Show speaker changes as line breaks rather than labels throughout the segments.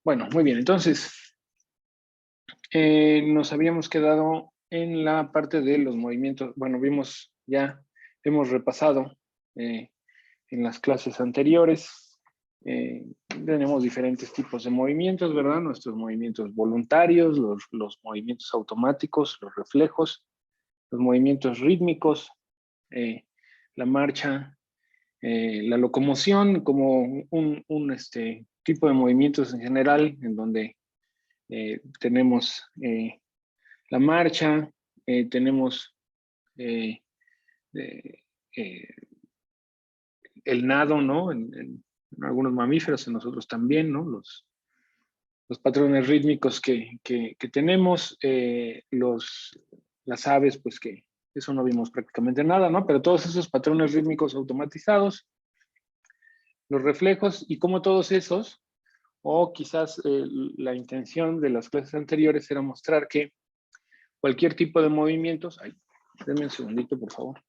Bueno, muy bien. Entonces, nos habíamos quedado en la parte de los movimientos. Bueno, hemos repasado eh, en las clases anteriores. Tenemos diferentes tipos de movimientos, ¿verdad? Nuestros movimientos voluntarios, los movimientos automáticos, los reflejos, los movimientos rítmicos, eh, la marcha, la locomoción como un tipo de movimientos en general, en donde tenemos la marcha, tenemos eh, eh, eh, el nado, ¿no? En algunos mamíferos, en nosotros también, ¿no? Los patrones rítmicos que tenemos, las aves, pues que eso no vimos prácticamente nada, ¿no? Pero todos esos patrones rítmicos automatizados, los reflejos y cómo todos esos, o quizás la intención de las clases anteriores era mostrar que cualquier tipo de movimientos, ay, denme un segundito, por favor.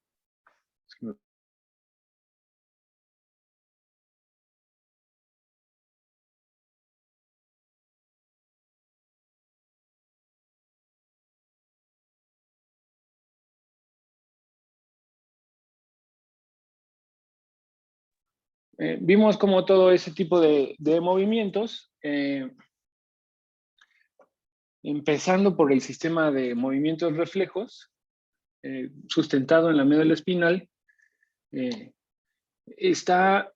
Vimos como todo ese tipo de movimientos, empezando por el sistema de movimientos reflejos, sustentado en la médula espinal, está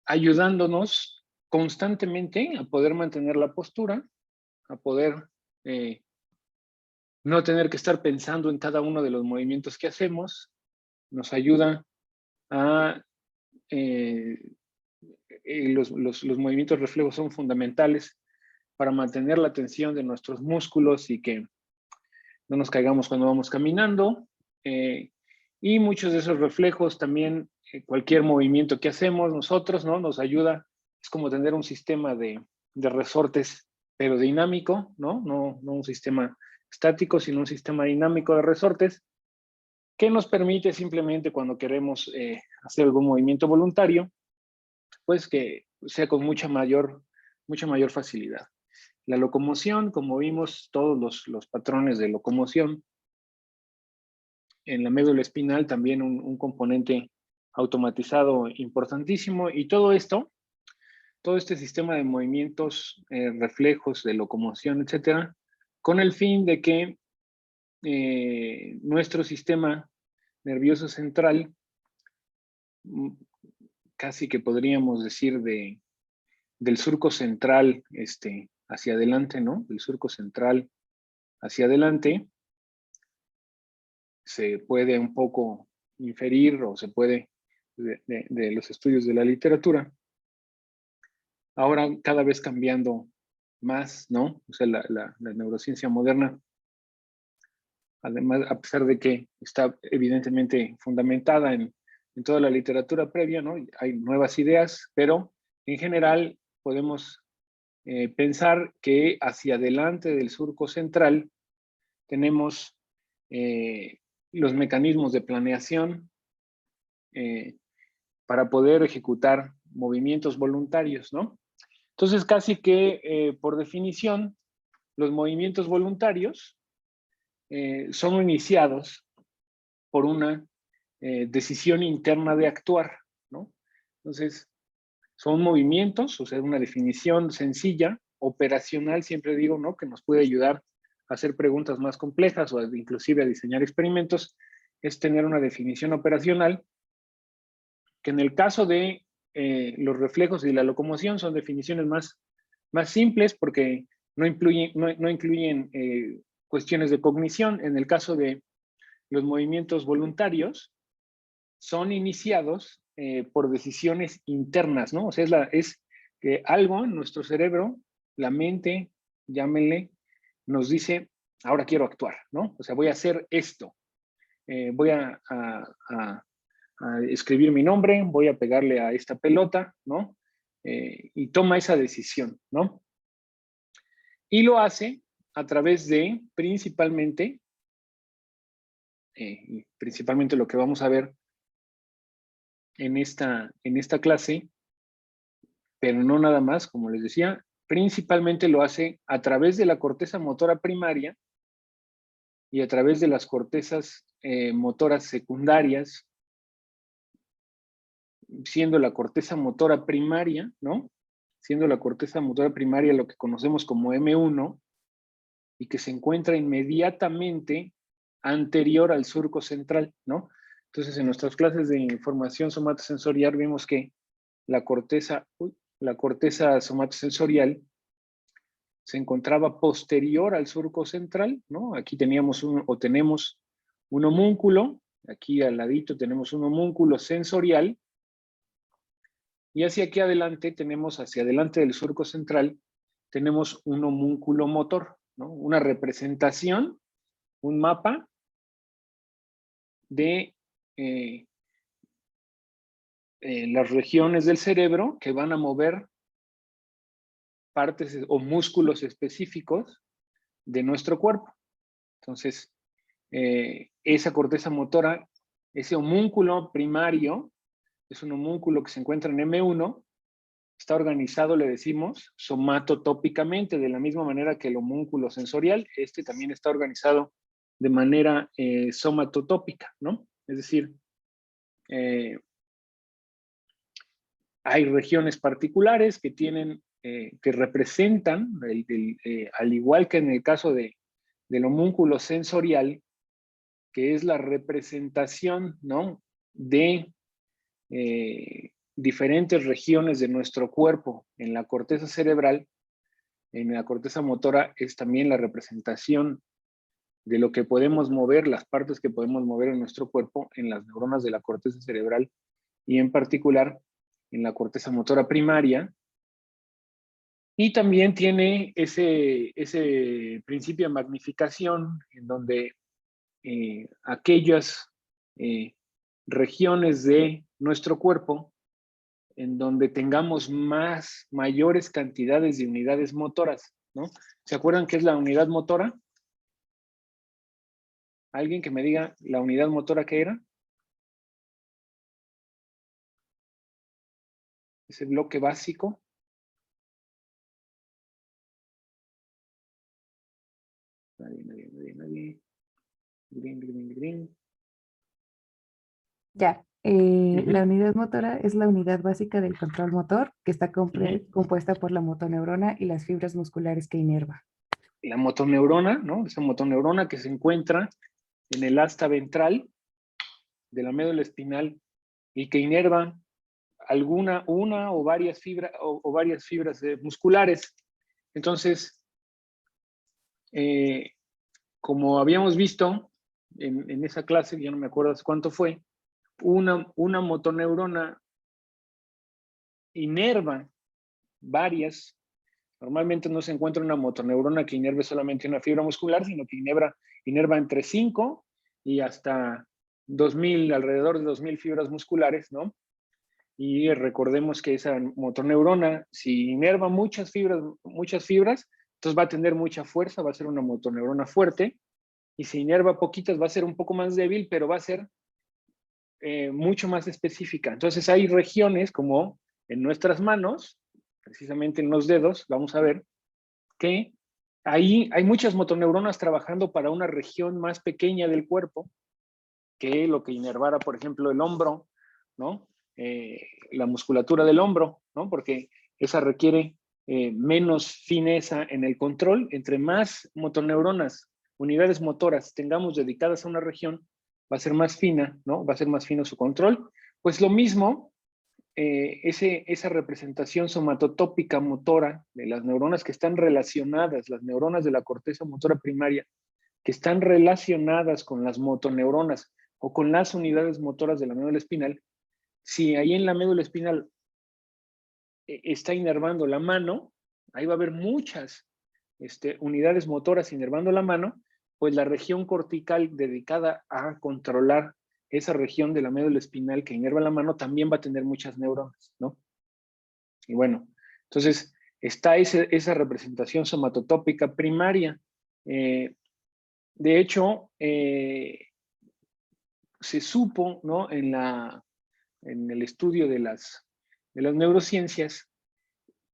ayudándonos constantemente a poder mantener la postura, a poder no tener que estar pensando en cada uno de los movimientos que hacemos, nos ayuda a... los movimientos reflejos son fundamentales para mantener la tensión de nuestros músculos y que no nos caigamos cuando vamos caminando. Y muchos de esos reflejos también, cualquier movimiento que hacemos nosotros, ¿no? Nos ayuda, es como tener un sistema de resortes, pero dinámico, ¿no? No un sistema estático, sino un sistema dinámico de resortes que nos permite simplemente cuando queremos hacer algún movimiento voluntario, pues que sea con mucha mayor facilidad. La locomoción, como vimos, todos los patrones de locomoción, en la médula espinal también un componente automatizado importantísimo, y todo este sistema de movimientos, reflejos, de locomoción, etcétera, con el fin de que nuestro sistema nervioso central, casi que podríamos decir del surco central hacia adelante, ¿no? Del surco central hacia adelante, se puede un poco inferir o se puede de los estudios de la literatura. Ahora cada vez cambiando más, ¿no? O sea, la neurociencia moderna, además, a pesar de que está evidentemente fundamentada en toda la literatura previa, ¿no? Hay nuevas ideas, pero en general podemos pensar que hacia adelante del surco central tenemos los mecanismos de planeación para poder ejecutar movimientos voluntarios, ¿no? Entonces, casi que por definición, los movimientos voluntarios son iniciados por una decisión interna de actuar, ¿no? Entonces, son movimientos, o sea, una definición sencilla, operacional, siempre digo, ¿no? Que nos puede ayudar a hacer preguntas más complejas o inclusive a diseñar experimentos, es tener una definición operacional, que en el caso de los reflejos y la locomoción son definiciones más simples porque no incluyen cuestiones de cognición. En el caso de los movimientos voluntarios, son iniciados por decisiones internas, ¿no? O sea, es que algo en nuestro cerebro, la mente, llámenle, nos dice, ahora quiero actuar, ¿no? O sea, voy a hacer esto. Voy a escribir mi nombre, voy a pegarle a esta pelota, ¿no? Y toma esa decisión, ¿no? Y lo hace a través de, principalmente lo que vamos a ver en esta clase, pero no nada más, como les decía, principalmente lo hace a través de la corteza motora primaria y a través de las cortezas motoras secundarias, siendo la corteza motora primaria, ¿no? Siendo la corteza motora primaria lo que conocemos como M1 y que se encuentra inmediatamente anterior al surco central, ¿no? Entonces, en nuestras clases de información somatosensorial vimos que la corteza somatosensorial se encontraba posterior al surco central, ¿no? Aquí tenemos tenemos un homúnculo, aquí al ladito tenemos un homúnculo sensorial, y hacia aquí adelante hacia adelante del surco central, tenemos un homúnculo motor, ¿no? Una representación, un mapa de las regiones del cerebro que van a mover partes o músculos específicos de nuestro cuerpo. Entonces, esa corteza motora, ese homúnculo primario, es un homúnculo que se encuentra en M1, está organizado, le decimos, somatotópicamente, de la misma manera que el homúnculo sensorial, este también está organizado de manera somatotópica, ¿no? Es decir, hay regiones particulares que tienen, que representan, al igual que en el caso del homúnculo sensorial, que es la representación, ¿no? De diferentes regiones de nuestro cuerpo en la corteza cerebral, en la corteza motora es también la representación de lo que podemos mover, las partes que podemos mover en nuestro cuerpo en las neuronas de la corteza cerebral y en particular en la corteza motora primaria. Y también tiene ese principio de magnificación en donde aquellas regiones de nuestro cuerpo en donde tengamos mayores cantidades de unidades motoras, ¿no? ¿Se acuerdan qué es la unidad motora? ¿Alguien que me diga la unidad motora qué era? Ese bloque básico. Nadie. Green.
Ya. La unidad motora es la unidad básica del control motor que está compuesta por la motoneurona y las fibras musculares que inerva.
La motoneurona, ¿no? Esa motoneurona que se encuentra en el asta ventral de la médula espinal y que inerva una o varias fibras musculares. Entonces, como habíamos visto en esa clase, ya no me acuerdo cuánto fue, una motoneurona inerva varias. Normalmente no se encuentra una motoneurona que inerve solamente una fibra muscular, sino que inerva entre 5 y hasta 2000, alrededor de 2000 fibras musculares, ¿no? Y recordemos que esa motoneurona, si inerva muchas fibras, entonces va a tener mucha fuerza, va a ser una motoneurona fuerte, y si inerva poquitas va a ser un poco más débil, pero va a ser mucho más específica. Entonces hay regiones como en nuestras manos, precisamente en los dedos, vamos a ver que ahí hay muchas motoneuronas trabajando para una región más pequeña del cuerpo que lo que inervara, por ejemplo, el hombro, ¿no? La musculatura del hombro, ¿no? Porque esa requiere menos fineza en el control. Entre más motoneuronas, unidades motoras tengamos dedicadas a una región, va a ser más fina, ¿no? Va a ser más fino su control. Pues lo mismo, esa representación somatotópica motora de las neuronas que están relacionadas, las neuronas de la corteza motora primaria, que están relacionadas con las motoneuronas o con las unidades motoras de la médula espinal, si ahí en la médula espinal está inervando la mano, ahí va a haber muchas unidades motoras inervando la mano, pues la región cortical dedicada a controlar esa región de la médula espinal que inerva la mano también va a tener muchas neuronas, ¿no? Y bueno, entonces está esa representación somatotópica primaria. De hecho, se supo, ¿no? En el estudio de las neurociencias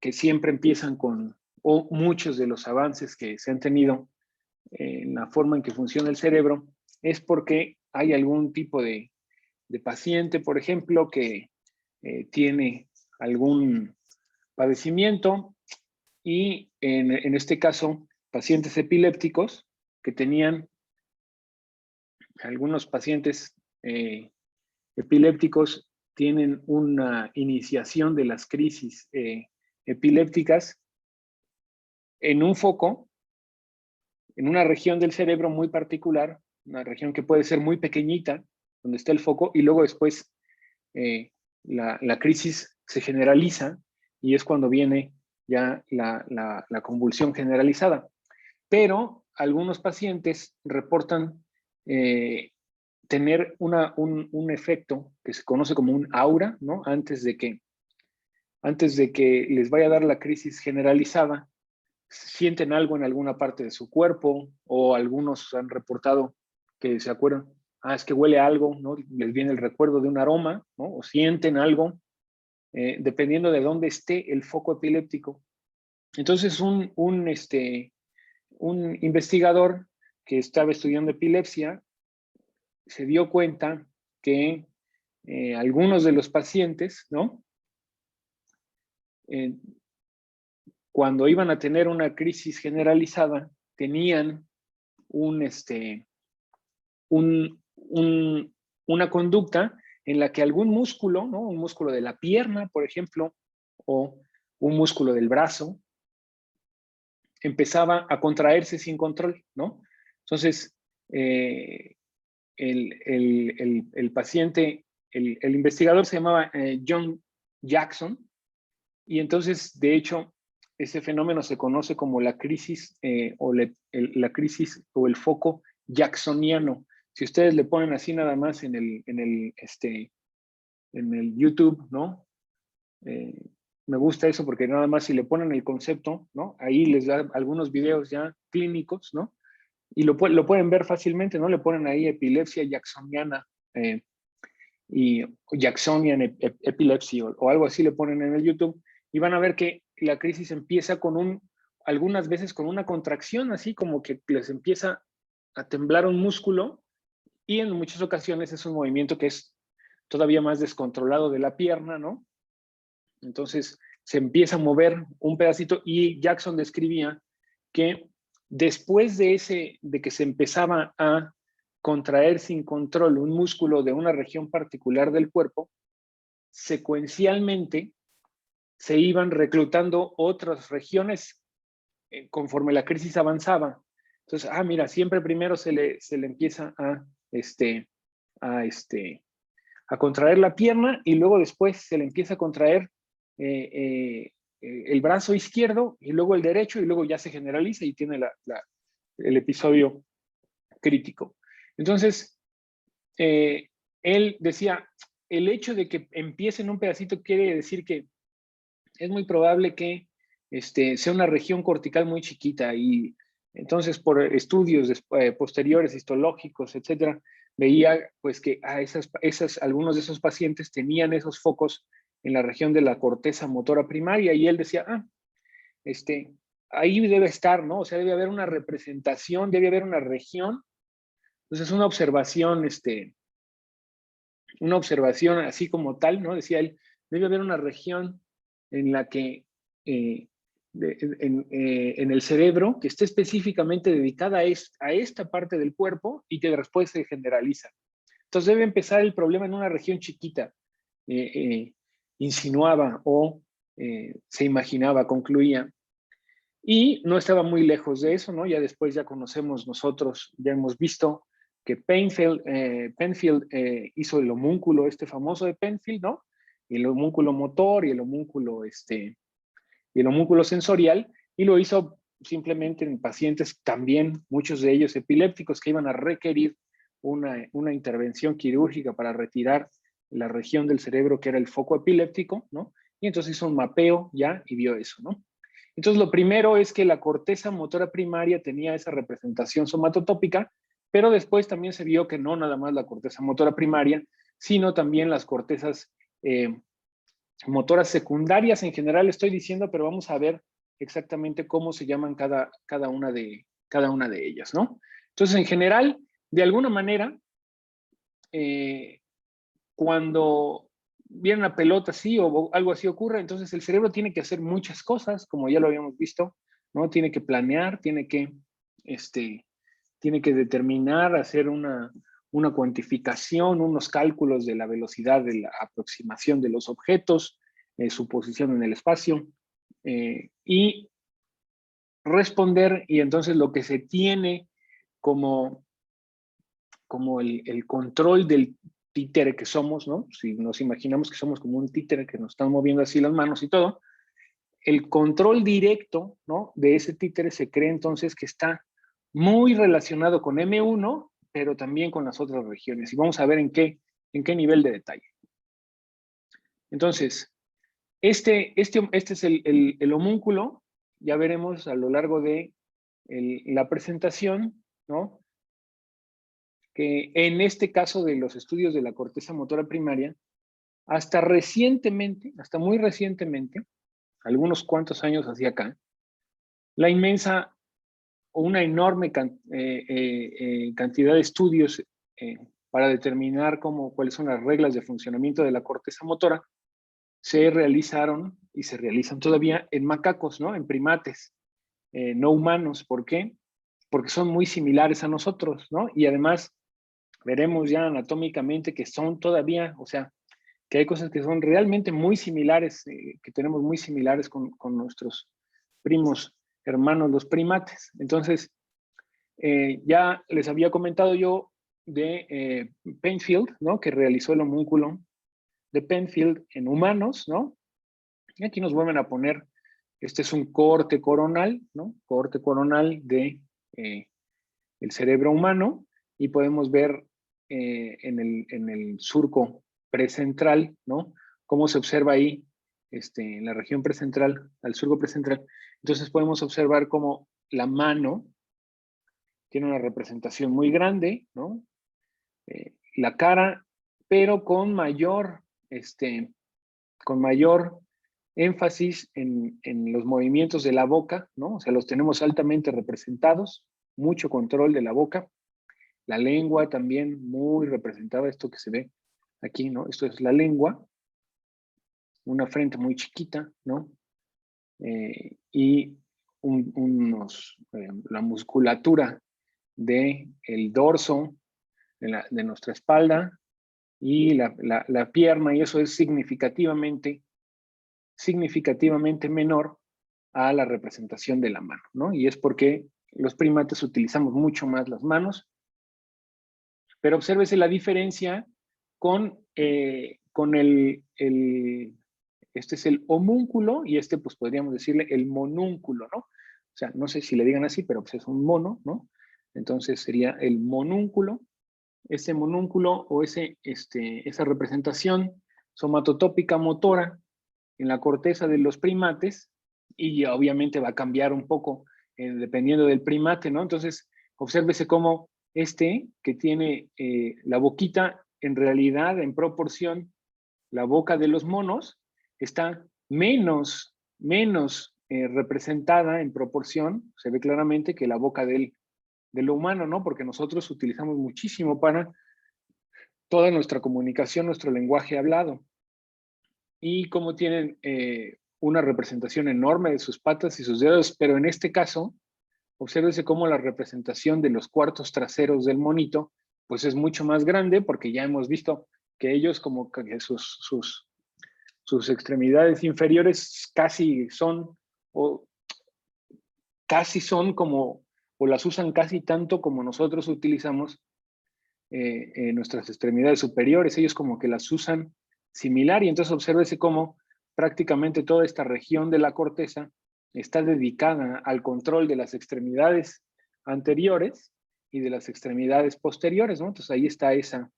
que siempre empiezan con, o muchos de los avances que se han tenido en la forma en que funciona el cerebro, es porque hay algún tipo de paciente, por ejemplo, que tiene algún padecimiento y en este caso, pacientes epilépticos que tenían, algunos pacientes epilépticos tienen una iniciación de las crisis epilépticas en un foco, en una región del cerebro muy particular, una región que puede ser muy pequeñita, donde está el foco, y luego después la crisis se generaliza y es cuando viene ya la convulsión generalizada. Pero algunos pacientes reportan tener un efecto que se conoce como un aura, ¿no? Antes de que les vaya a dar la crisis generalizada, sienten algo en alguna parte de su cuerpo, o algunos han reportado que se acuerdan, es que huele algo, ¿no? Les viene el recuerdo de un aroma, ¿no? O sienten algo, dependiendo de dónde esté el foco epiléptico. Entonces, un investigador que estaba estudiando epilepsia se dio cuenta que algunos de los pacientes, ¿no? Cuando iban a tener una crisis generalizada, tenían una conducta en la que algún músculo, ¿no? Un músculo de la pierna, por ejemplo, o un músculo del brazo, empezaba a contraerse sin control, ¿no? Entonces, el paciente, el investigador se llamaba John Jackson, y entonces, de hecho, ese fenómeno se conoce como la crisis la crisis o el foco jacksoniano. Si ustedes le ponen así nada más en el YouTube, ¿no? Me gusta eso porque nada más si le ponen el concepto, ¿no? Ahí les da algunos videos ya clínicos, ¿no? Y lo pueden ver fácilmente, ¿no? Le ponen ahí epilepsia jacksoniana y Jacksonian epilepsy o algo así le ponen en el YouTube, y van a ver que la crisis empieza con algunas veces con una contracción, así como que les empieza a temblar un músculo, y en muchas ocasiones es un movimiento que es todavía más descontrolado de la pierna, ¿no? Entonces se empieza a mover un pedacito, y Jackson describía que después de que se empezaba a contraer sin control un músculo de una región particular del cuerpo, secuencialmente se iban reclutando otras regiones conforme la crisis avanzaba. Entonces, mira, siempre primero se le empieza a contraer la pierna, y luego después se le empieza a contraer el brazo izquierdo, y luego el derecho, y luego ya se generaliza y tiene el episodio crítico. Entonces, él decía, el hecho de que empiece en un pedacito quiere decir que es muy probable que sea una región cortical muy chiquita, y entonces por estudios posteriores, histológicos, etcétera, veía pues que algunos de esos pacientes tenían esos focos en la región de la corteza motora primaria, y él decía, ahí debe estar, ¿no? O sea, debe haber una representación, debe haber una región. Entonces, una observación así como tal, ¿no? Decía él, debe haber una región en la que, en el cerebro, que esté específicamente dedicada a esta parte del cuerpo, y que después se generaliza. Entonces debe empezar el problema en una región chiquita, insinuaba, o se imaginaba, concluía. Y no estaba muy lejos de eso, ¿no? Ya después ya conocemos nosotros, ya hemos visto que Penfield hizo el homúnculo famoso de Penfield, ¿no? Y el homúnculo motor y el homúnculo sensorial, y lo hizo simplemente en pacientes también, muchos de ellos epilépticos, que iban a requerir una intervención quirúrgica para retirar la región del cerebro que era el foco epiléptico, ¿no? Y entonces hizo un mapeo ya y vio eso, ¿no? Entonces, lo primero es que la corteza motora primaria tenía esa representación somatotópica, pero después también se vio que no nada más la corteza motora primaria, sino también las cortezas motoras secundarias en general estoy diciendo, pero vamos a ver exactamente cómo se llaman cada una de ellas, ¿no? Entonces, en general, de alguna manera, cuando viene una pelota así o algo así ocurre, entonces el cerebro tiene que hacer muchas cosas, como ya lo habíamos visto, ¿no? Tiene que planear, tiene que determinar, hacer una cuantificación, unos cálculos de la velocidad de la aproximación de los objetos, su posición en el espacio, y responder, y entonces lo que se tiene como el control del títere que somos, ¿no? Si nos imaginamos que somos como un títere que nos están moviendo así las manos y todo, el control directo, ¿no?, de ese títere se cree entonces que está muy relacionado con M1, pero también con las otras regiones. Y vamos a ver en qué nivel de detalle. Entonces, este es el homúnculo. Ya veremos a lo largo de la presentación, ¿no?, que en este caso de los estudios de la corteza motora primaria, hasta recientemente, hasta muy recientemente, algunos cuantos años hacia acá, la inmensa o una enorme cantidad de estudios para determinar cuáles son las reglas de funcionamiento de la corteza motora se realizaron y se realizan todavía en macacos, ¿no?, en primates no humanos. ¿Por qué? Porque son muy similares a nosotros, ¿no? Y además veremos ya anatómicamente que son todavía, o sea, que hay cosas que son realmente muy similares, que tenemos muy similares con nuestros primos hermanos, los primates. Entonces, ya les había comentado yo de Penfield, ¿no?, que realizó el homúnculo de Penfield en humanos, ¿no? Y aquí nos vuelven a poner, este es un cohorte coronal, ¿no? Cohorte coronal de el cerebro humano, y podemos ver en el surco precentral, ¿no?, cómo se observa ahí, en la región precentral, al surco precentral. Entonces podemos observar cómo la mano tiene una representación muy grande, ¿no? La cara, pero con mayor énfasis en los movimientos de la boca, ¿no? O sea, los tenemos altamente representados, mucho control de la boca. La lengua también muy representada, esto que se ve aquí, ¿no? Esto es la lengua, una frente muy chiquita, ¿no? Y la musculatura del dorso, de nuestra espalda y la pierna, y eso es significativamente menor a la representación de la mano, ¿no? Y es porque los primates utilizamos mucho más las manos. Pero obsérvese la diferencia con este es el homúnculo, y este pues podríamos decirle el monúnculo, ¿no? O sea, no sé si le digan así, pero pues es un mono, ¿no? Entonces sería el monúnculo. Ese monúnculo o esa representación somatotópica motora en la corteza de los primates, y obviamente va a cambiar un poco dependiendo del primate, ¿no? Entonces, obsérvese cómo que tiene la boquita, en realidad, en proporción, la boca de los monos está menos representada en proporción, se ve claramente, que la boca de lo humano, ¿no? Porque nosotros utilizamos muchísimo para toda nuestra comunicación, nuestro lenguaje hablado. Y como tienen una representación enorme de sus patas y sus dedos, pero en este caso, obsérvese cómo la representación de los cuartos traseros del monito, pues es mucho más grande, porque ya hemos visto que ellos como que sus extremidades inferiores casi son como, o las usan casi tanto como nosotros utilizamos nuestras extremidades superiores. Ellos como que las usan similar, y entonces obsérvese cómo prácticamente toda esta región de la corteza está dedicada al control de las extremidades anteriores y de las extremidades posteriores, ¿no? Entonces ahí está esa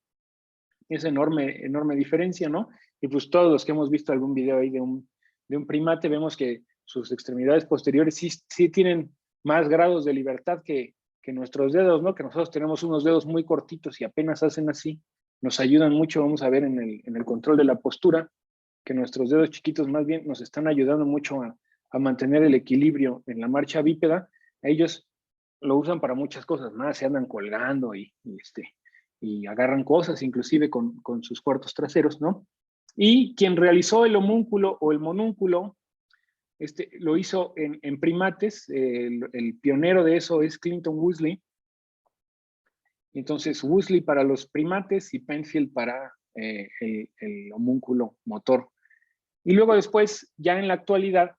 enorme diferencia, ¿no? Y pues todos los que hemos visto algún video ahí de un primate, vemos que sus extremidades posteriores sí tienen más grados de libertad que nuestros dedos, ¿no? Que nosotros tenemos unos dedos muy cortitos y apenas hacen así, nos ayudan mucho, vamos a ver, en el control de la postura. que nuestros dedos chiquitos más bien nos están ayudando mucho a mantener el equilibrio en la marcha bípeda. Ellos lo usan para muchas cosas más, se andan colgando y agarran cosas, inclusive con sus cuartos traseros, ¿no? Y quien realizó el homúnculo o el monúnculo, lo hizo en primates. El pionero de eso es Clinton Woosley. Entonces, Woosley para los primates y Penfield para el homúnculo motor. Y luego después, ya en la actualidad,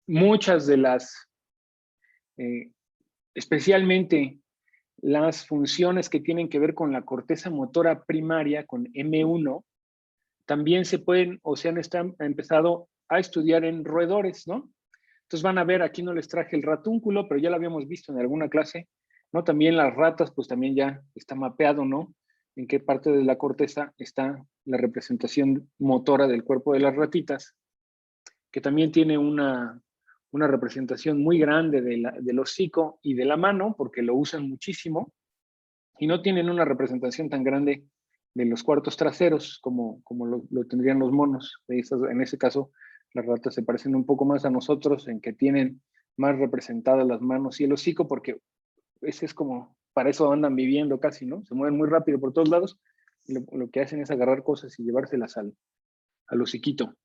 muchas de las, especialmente las funciones que tienen que ver con la corteza motora primaria, con M1, también se pueden o se han empezado a estudiar en roedores, ¿no? Entonces van a ver, aquí no les traje el ratúnculo, pero ya lo habíamos visto en alguna clase, ¿no? También las ratas, pues también ya está mapeado, ¿no? En qué parte de la corteza está la representación motora del cuerpo de las ratitas, que también tiene una representación muy grande del hocico y de la mano, porque lo usan muchísimo, y no tienen una representación tan grande de los cuartos traseros como lo tendrían los monos. En ese caso, las ratas se parecen un poco más a nosotros en que tienen más representadas las manos y el hocico, porque ese es como, para eso andan viviendo casi, ¿no? Se mueven muy rápido por todos lados, y lo que hacen es agarrar cosas y llevárselas al hociquito.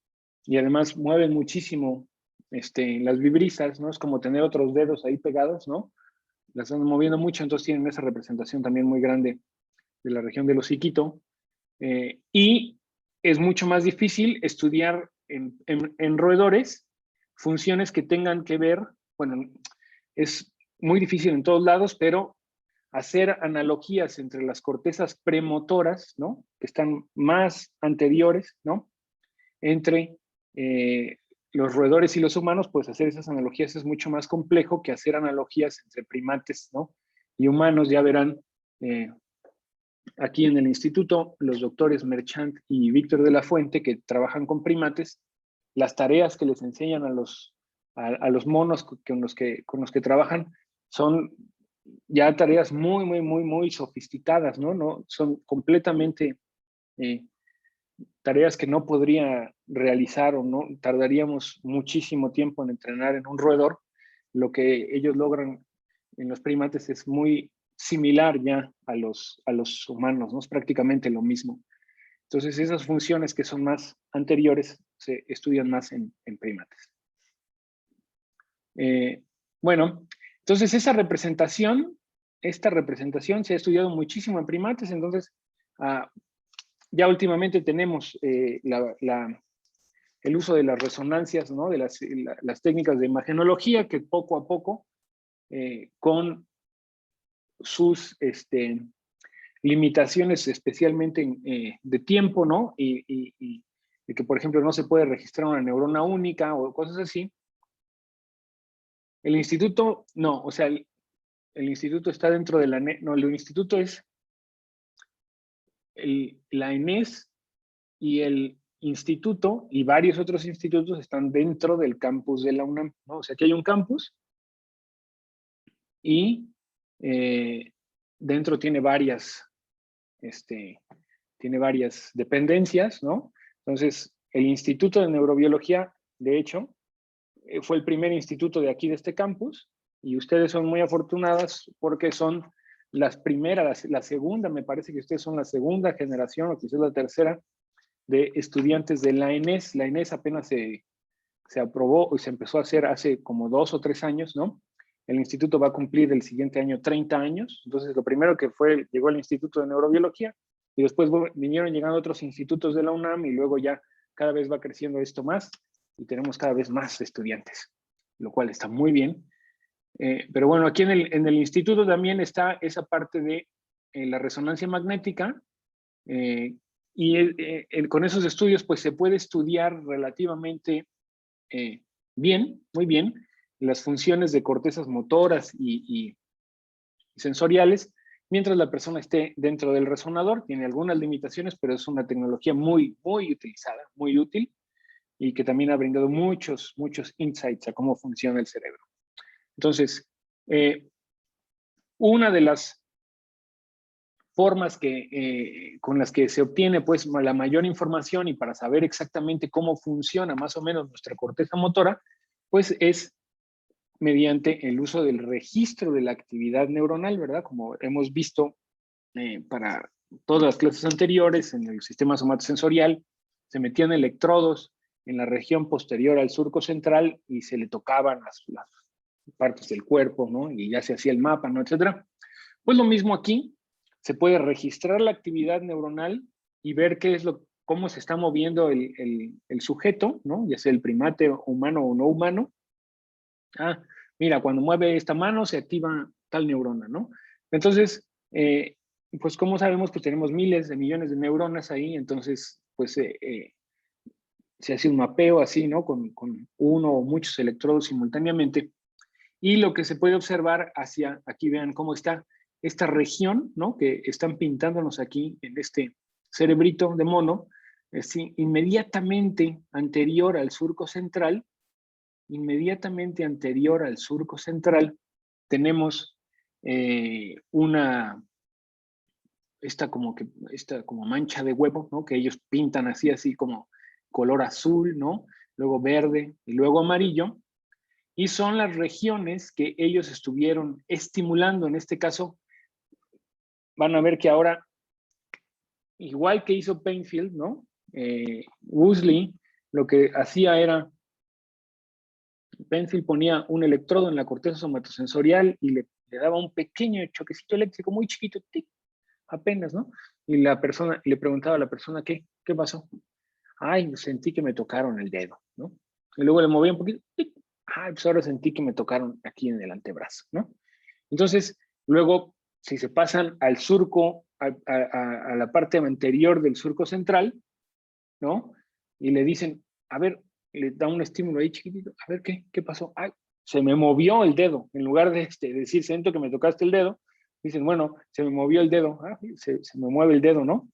Y además mueven muchísimo las vibrisas, ¿no? Es como tener otros dedos ahí pegados, ¿no? Las están moviendo mucho, entonces tienen esa representación también muy grande de la región del hociquito. Y es mucho más difícil estudiar en roedores funciones que tengan que ver, bueno, es muy difícil en todos lados, pero hacer analogías entre las cortezas premotoras, ¿no? Que están más anteriores, ¿no? Entre los roedores y los humanos, pues hacer esas analogías es mucho más complejo que hacer analogías entre primates, ¿no? Y humanos. Ya verán aquí en el instituto los doctores Merchant y Víctor de la Fuente, que trabajan con primates, las tareas que les enseñan a los monos con los que trabajan son ya tareas muy, muy, muy, muy sofisticadas, ¿no? No son completamente tareas que no podría realizar o no tardaríamos muchísimo tiempo en entrenar en un roedor. Lo que ellos logran en los primates es muy similar ya a los humanos, ¿no? Es prácticamente lo mismo. Entonces, esas funciones que son más anteriores se estudian más en primates. Bueno, entonces esta representación se ha estudiado muchísimo en primates. Entonces, ya últimamente tenemos el uso de las resonancias, ¿no? De las técnicas de imagenología, que poco a poco, con sus limitaciones, especialmente de tiempo, ¿no? Y que, por ejemplo, no se puede registrar una neurona única o cosas así. El instituto, no, o sea, el instituto está dentro de no, el instituto es la ENES, y el instituto y varios otros institutos están dentro del campus de la UNAM, ¿no? O sea, aquí hay un campus y dentro tiene varias dependencias, ¿no? Entonces, el Instituto de Neurobiología, de hecho, fue el primer instituto de aquí, de este campus, y ustedes son muy afortunadas porque son las primeras, la segunda, me parece que ustedes son la segunda generación, o quizás la tercera, de estudiantes de la ENES. La ENES apenas se aprobó y se empezó a hacer hace como 2 o 3 años, ¿no? El instituto va a cumplir el siguiente año 30 años. Entonces, lo primero que fue, llegó el Instituto de Neurobiología, y después vinieron llegando otros institutos de la UNAM, y luego ya cada vez va creciendo esto más, y tenemos cada vez más estudiantes, lo cual está muy bien. Pero bueno, aquí en el instituto también está esa parte de la resonancia magnética, y con esos estudios pues se puede estudiar relativamente bien, muy bien, las funciones de cortezas motoras y sensoriales, mientras la persona esté dentro del resonador. Tiene algunas limitaciones, pero es una tecnología muy, muy utilizada, muy útil, y que también ha brindado muchos, muchos insights a cómo funciona el cerebro. Entonces, una de las formas con las que se obtiene pues la mayor información y para saber exactamente cómo funciona más o menos nuestra corteza motora, pues es mediante el uso del registro de la actividad neuronal, ¿verdad? Como hemos visto para todas las clases anteriores, en el sistema somatosensorial, se metían electrodos en la región posterior al surco central y se le tocaban las partes del cuerpo, ¿no? Y ya se hacía el mapa, ¿no? Etcétera. Pues lo mismo aquí, se puede registrar la actividad neuronal y ver cómo se está moviendo el sujeto, ¿no? Ya sea el primate humano o no humano. Ah, mira, cuando mueve esta mano se activa tal neurona, ¿no? Entonces, pues como sabemos, pues tenemos miles de millones de neuronas ahí, entonces, pues se hace un mapeo así, ¿no? Con uno o muchos electrodos simultáneamente. Y lo que se puede observar aquí vean cómo está esta región, ¿no? Que están pintándonos aquí en este cerebrito de mono, inmediatamente anterior al surco central, tenemos esta como mancha de huevo, ¿no? Que ellos pintan así como color azul, ¿no? Luego verde y luego amarillo. Y son las regiones que ellos estuvieron estimulando. En este caso, van a ver que ahora, igual que hizo Penfield, ¿no? Woosley, lo que hacía era, Penfield ponía un electrodo en la corteza somatosensorial y le daba un pequeño choquecito eléctrico muy chiquito, tic, apenas, ¿no? Y le preguntaba a la persona, ¿qué pasó? Ay, sentí que me tocaron el dedo, ¿no? Y luego le movía un poquito, tic. Ay, pues ahora sentí que me tocaron aquí en el antebrazo, ¿no? Entonces, luego, si se pasan al surco, a la parte anterior del surco central, ¿no? Y le dicen, a ver, le da un estímulo ahí chiquitito, a ver, ¿qué pasó? Ay, se me movió el dedo. En lugar de decir, siento que me tocaste el dedo, dicen, bueno, se me movió el dedo, se me mueve el dedo, ¿no?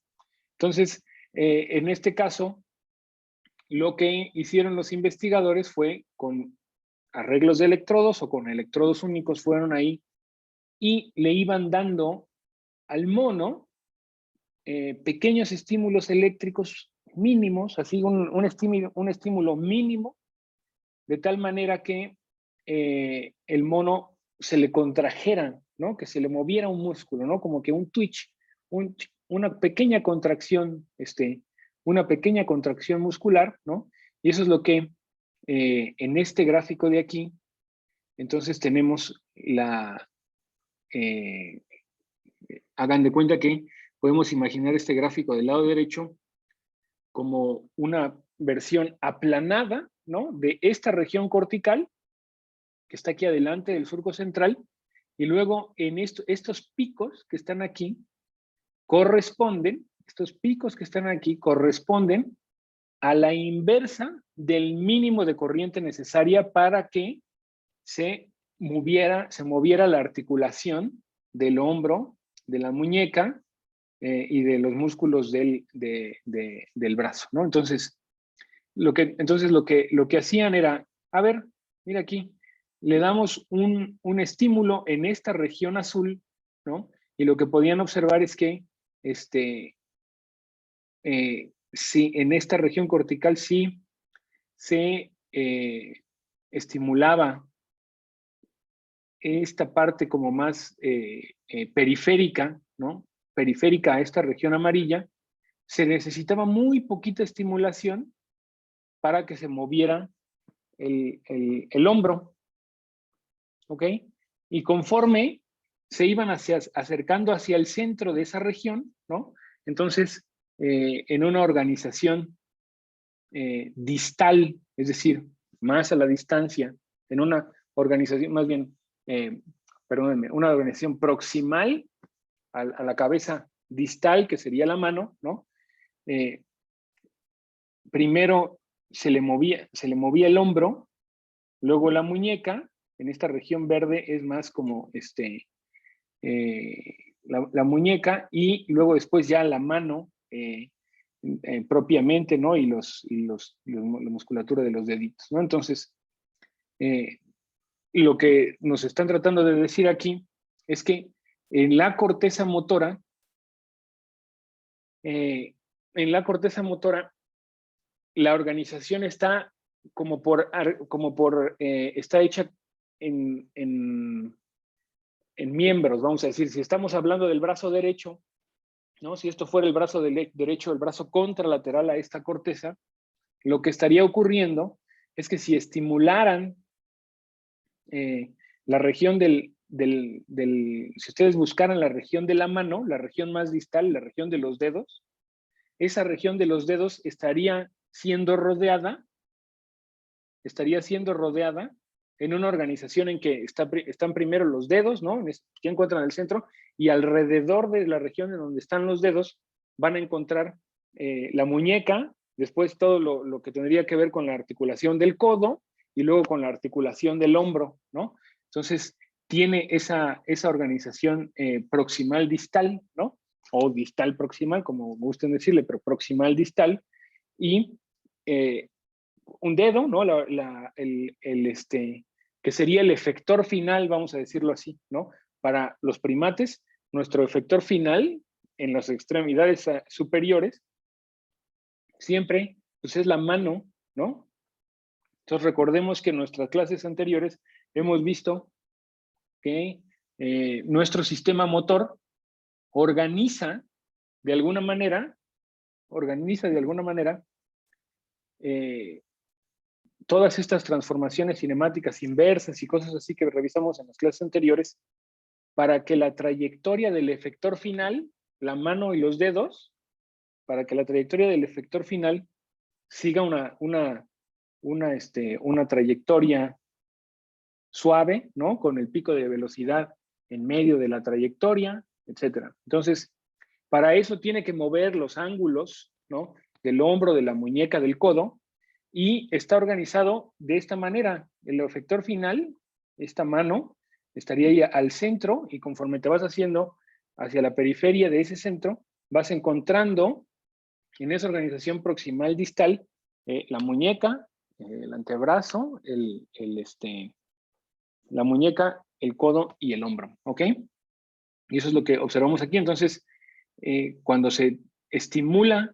Entonces, en este caso, lo que hicieron los investigadores fue con arreglos de electrodos o con electrodos únicos fueron ahí y le iban dando al mono pequeños estímulos eléctricos mínimos, así un estímulo mínimo, de tal manera que el mono se le contrajera, ¿no? Que se le moviera un músculo, ¿no? Como que un twitch, una pequeña contracción, una pequeña contracción muscular, ¿no? Y eso es lo que en este gráfico de aquí, entonces tenemos hagan de cuenta que podemos imaginar este gráfico del lado derecho como una versión aplanada, ¿no? De esta región cortical, que está aquí adelante del surco central, y luego en estos picos que están aquí, estos picos que están aquí corresponden a la inversa del mínimo de corriente necesaria para que se moviera la articulación del hombro, de la muñeca y de los músculos del brazo, ¿no? Entonces, lo que hacían era, a ver, mira aquí, le damos un estímulo en esta región azul, ¿no? Y lo que podían observar es que sí, en esta región cortical sí se estimulaba esta parte como más periférica, ¿no? Periférica a esta región amarilla, se necesitaba muy poquita estimulación para que se moviera el hombro, ¿ok? Y conforme se iban acercando hacia el centro de esa región, ¿no? Entonces, en una organización distal, es decir, más a la distancia, en una organización, más bien, perdónenme, una organización proximal a la cabeza distal, que sería la mano, ¿no? Primero se le movía el hombro, luego la muñeca, en esta región verde es más como la muñeca, y luego después ya la mano propiamente, ¿no? Y la musculatura de los deditos, ¿no? Entonces, lo que nos están tratando de decir aquí es que en la corteza motora en la corteza motora, la organización está está hecha en miembros, vamos a decir. Si estamos hablando del brazo derecho, ¿no? Si esto fuera el brazo derecho, el brazo contralateral a esta corteza, lo que estaría ocurriendo es que si estimularan la región si ustedes buscaran la región de la mano, la región más distal, la región de los dedos, esa región de los dedos estaría siendo rodeada en una organización en que están primero los dedos, ¿no? Que encuentran el centro, y alrededor de la región en donde están los dedos van a encontrar la muñeca, después todo lo que tendría que ver con la articulación del codo y luego con la articulación del hombro, ¿no? Entonces, tiene esa organización proximal distal, ¿no? O distal proximal, como gusten decirle, pero proximal distal, y un dedo, ¿no? Que sería el efector final, vamos a decirlo así, ¿no? Para los primates, nuestro efector final en las extremidades superiores siempre pues es la mano, ¿no? Entonces recordemos que en nuestras clases anteriores hemos visto que nuestro sistema motor organiza de alguna manera todas estas transformaciones cinemáticas inversas y cosas así que revisamos en las clases anteriores para que la trayectoria del efector final, la mano y los dedos, para que la trayectoria del efector final siga una trayectoria suave, ¿no? Con el pico de velocidad en medio de la trayectoria, etcétera. Entonces, para eso tiene que mover los ángulos, ¿no? Del hombro, de la muñeca, del codo, y está organizado de esta manera. El efector final, esta mano, estaría ahí al centro, y conforme te vas haciendo hacia la periferia de ese centro, vas encontrando en esa organización proximal distal la muñeca, el antebrazo, la muñeca, el codo y el hombro, ¿ok? Y eso es lo que observamos aquí. Entonces, cuando se estimula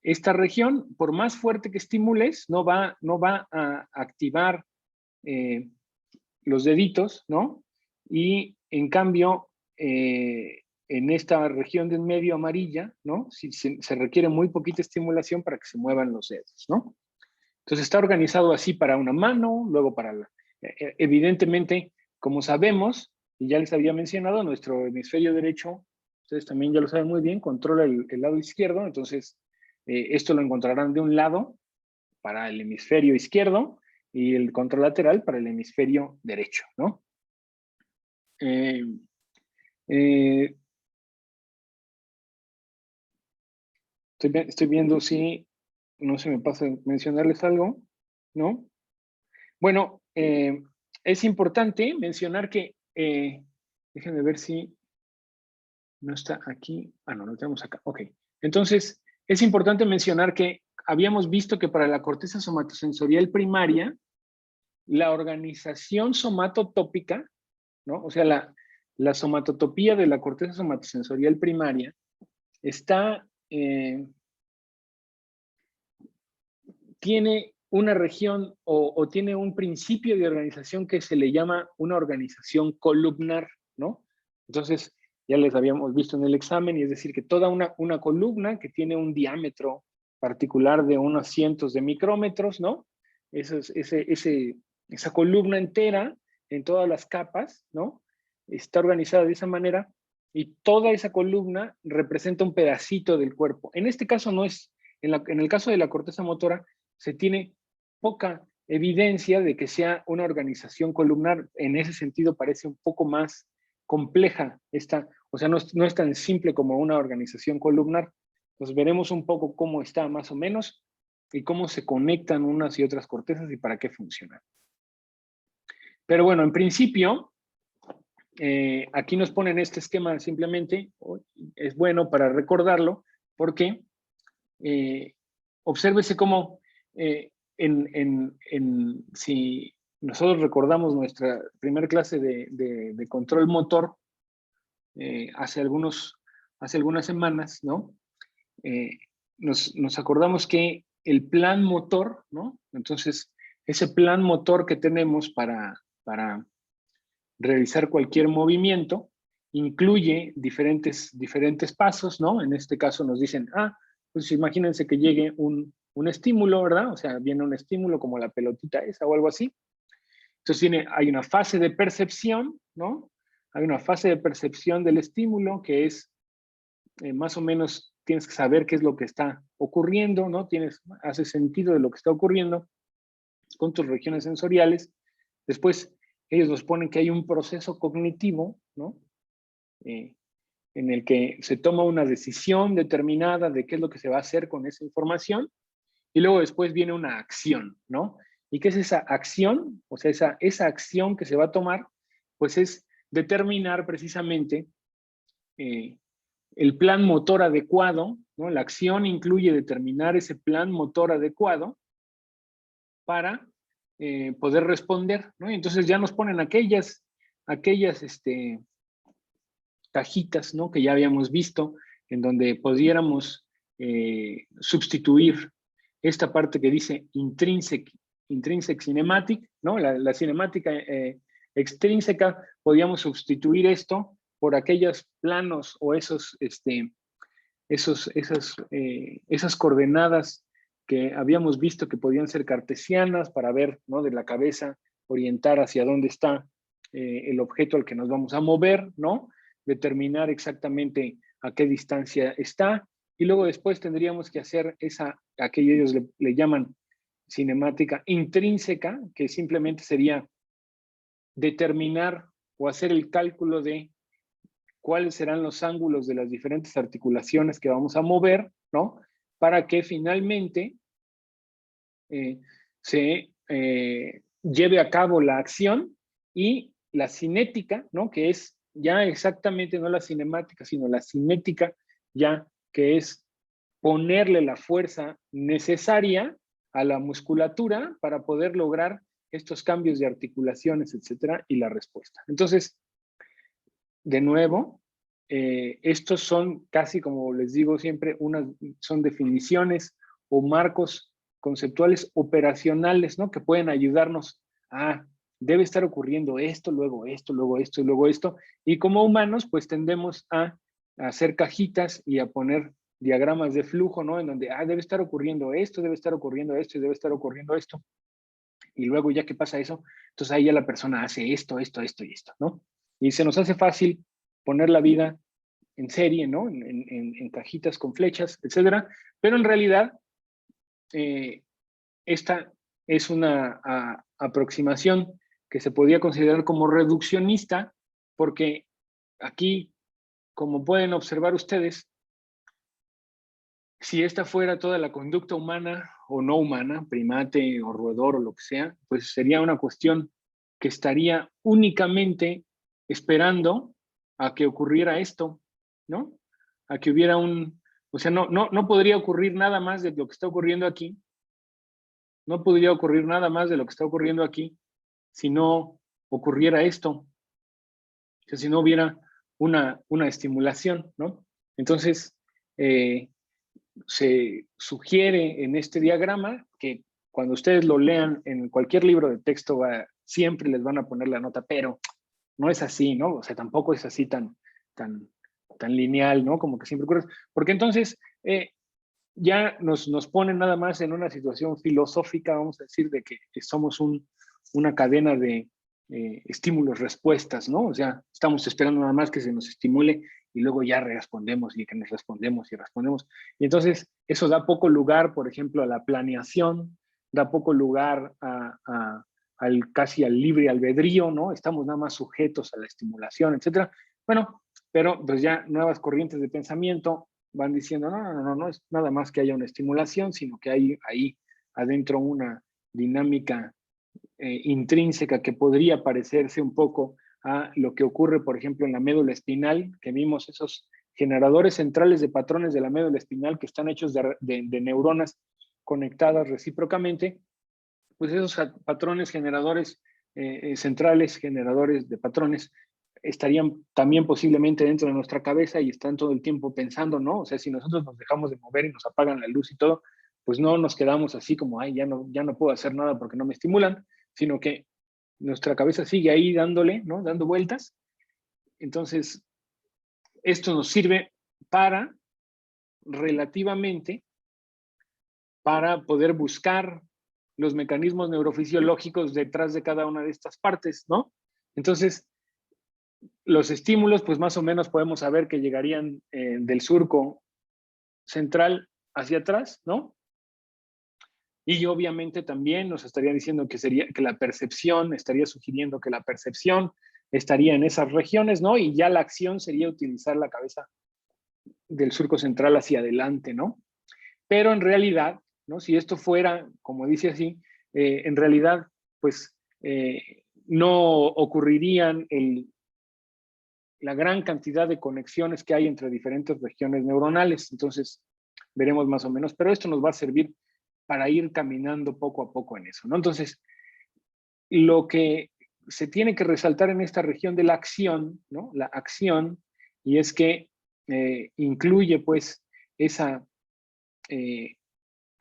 esta región, por más fuerte que estimules, no va a activar los deditos, ¿no? Y en cambio, en esta región de en medio amarilla, ¿no? Se requiere muy poquita estimulación para que se muevan los dedos, ¿no? Entonces está organizado así para una mano, luego para evidentemente, como sabemos, y ya les había mencionado, nuestro hemisferio derecho, ustedes también ya lo saben muy bien, controla el lado izquierdo. Entonces esto lo encontrarán de un lado para el hemisferio izquierdo y el control lateral para el hemisferio derecho, ¿no? Estoy viendo si no se me pasa mencionarles algo, ¿no? Bueno, es importante mencionar que, déjenme ver si no está aquí. Ah, no, lo tenemos acá. Ok. Entonces, es importante mencionar que habíamos visto que para la corteza somatosensorial primaria, la organización somatotópica, ¿no? O sea, la somatotopía de la corteza somatosensorial primaria está, tiene una región o tiene un principio de organización que se le llama una organización columnar, ¿no? Entonces, ya les habíamos visto en el examen, y es decir, que toda una columna que tiene un diámetro particular de unos cientos de micrómetros, ¿no? Esa columna entera, en todas las capas, ¿no? Está organizada de esa manera, y toda esa columna representa un pedacito del cuerpo. En este caso no es, en el caso de la corteza motora, se tiene poca evidencia de que sea una organización columnar. En ese sentido parece un poco más compleja esta, o sea, no es tan simple como una organización columnar. Entonces veremos un poco cómo está más o menos y cómo se conectan unas y otras cortezas y para qué funcionan. Pero bueno, en principio, aquí nos ponen este esquema simplemente, es bueno para recordarlo, porque obsérvese cómo si nosotros recordamos nuestra primera clase de control motor hace algunas semanas, ¿no? nos acordamos que el plan motor, ¿no? Entonces, ese plan motor que tenemos para realizar cualquier movimiento incluye diferentes pasos, ¿no? En este caso nos dicen, pues imagínense que llegue un estímulo, ¿verdad? O sea, viene un estímulo como la pelotita esa o algo así. Entonces hay una fase de percepción, ¿no? Hay una fase de percepción del estímulo que es más o menos tienes que saber qué es lo que está ocurriendo, ¿no? Hace sentido de lo que está ocurriendo con tus regiones sensoriales. Después ellos nos ponen que hay un proceso cognitivo, ¿no? En el que se toma una decisión determinada de qué es lo que se va a hacer con esa información y luego después viene una acción, ¿no? ¿Y qué es esa acción? O sea, esa acción que se va a tomar, pues es determinar precisamente el plan motor adecuado, ¿no? La acción incluye determinar ese plan motor adecuado para poder responder, ¿no? Y entonces ya nos ponen aquellas cajitas, ¿no? Que ya habíamos visto, en donde pudiéramos sustituir esta parte que dice intrinsic cinematic, ¿no? La cinemática extrínseca, podíamos sustituir esto por aquellos planos o esas coordenadas que habíamos visto que podían ser cartesianas para ver, ¿no? De la cabeza, orientar hacia dónde está el objeto al que nos vamos a mover, ¿no? Determinar exactamente a qué distancia está, y luego después tendríamos que hacer a que ellos le llaman cinemática intrínseca, que simplemente sería determinar o hacer el cálculo de cuáles serán los ángulos de las diferentes articulaciones que vamos a mover, ¿no? Para que finalmente se lleve a cabo la acción, y la cinética, ¿no? Que es ya exactamente no la cinemática, sino la cinética, ya que es ponerle la fuerza necesaria a la musculatura para poder lograr estos cambios de articulaciones, etcétera, y la respuesta. Entonces, de nuevo, estos son casi, como les digo siempre, son definiciones o marcos conceptuales operacionales, ¿no? Que pueden ayudarnos a, debe estar ocurriendo esto, luego esto, luego esto, y luego esto. Y como humanos, pues tendemos a hacer cajitas y a poner diagramas de flujo, ¿no? En donde, debe estar ocurriendo esto, debe estar ocurriendo esto, y debe estar ocurriendo esto. Y luego ya que pasa eso, entonces ahí ya la persona hace esto, esto, esto y esto, ¿no? Y se nos hace fácil poner la vida en serie, ¿no? En cajitas con flechas, etcétera. Pero en realidad, esta es una aproximación que se podía considerar como reduccionista, porque aquí, como pueden observar ustedes, si esta fuera toda la conducta humana o no humana, primate o roedor o lo que sea, pues sería una cuestión que estaría únicamente esperando a que ocurriera esto, ¿no? A que hubiera o sea, no podría ocurrir nada más de lo que está ocurriendo aquí. No podría ocurrir nada más de lo que está ocurriendo aquí si no ocurriera esto, o sea, si no hubiera una estimulación, ¿no? Entonces, se sugiere en este diagrama que cuando ustedes lo lean en cualquier libro de texto, siempre les van a poner la nota, pero no es así, ¿no? O sea, tampoco es así tan lineal, ¿no? Como que siempre ocurre. Porque entonces ya nos ponen nada más en una situación filosófica, vamos a decir, de que somos una cadena de estímulos-respuestas, ¿no? O sea, estamos esperando nada más que se nos estimule y luego ya respondemos y que nos respondemos y respondemos. Y entonces eso da poco lugar, por ejemplo, a la planeación, da poco lugar casi al libre albedrío, ¿no? Estamos nada más sujetos a la estimulación, etcétera. Bueno, pero pues ya nuevas corrientes de pensamiento van diciendo, no es nada más que haya una estimulación, sino que hay ahí adentro una dinámica intrínseca que podría parecerse un poco a lo que ocurre, por ejemplo, en la médula espinal, que vimos esos generadores centrales de patrones de la médula espinal que están hechos de neuronas conectadas recíprocamente, pues esos patrones generadores centrales, generadores de patrones, estarían también posiblemente dentro de nuestra cabeza y están todo el tiempo pensando, ¿no? O sea, si nosotros nos dejamos de mover y nos apagan la luz y todo, pues no nos quedamos así como, ay, ya no puedo hacer nada porque no me estimulan, sino que nuestra cabeza sigue ahí dándole, ¿no? Dando vueltas. Entonces, esto nos sirve relativamente, para poder buscar los mecanismos neurofisiológicos detrás de cada una de estas partes, ¿no? Entonces, los estímulos, pues más o menos podemos saber que llegarían del surco central hacia atrás, ¿no? Y obviamente también nos estaría diciendo que la percepción, estaría sugiriendo que la percepción estaría en esas regiones, ¿no? Y ya la acción sería utilizar la cabeza del surco central hacia adelante, ¿no? Pero en realidad, ¿no? Si esto fuera, como dice así, en realidad, pues no ocurrirían la gran cantidad de conexiones que hay entre diferentes regiones neuronales. Entonces, veremos más o menos, pero esto nos va a servir para ir caminando poco a poco en eso, ¿no? Entonces, lo que se tiene que resaltar en esta región de la acción, ¿no? La acción, y es que incluye, pues, esa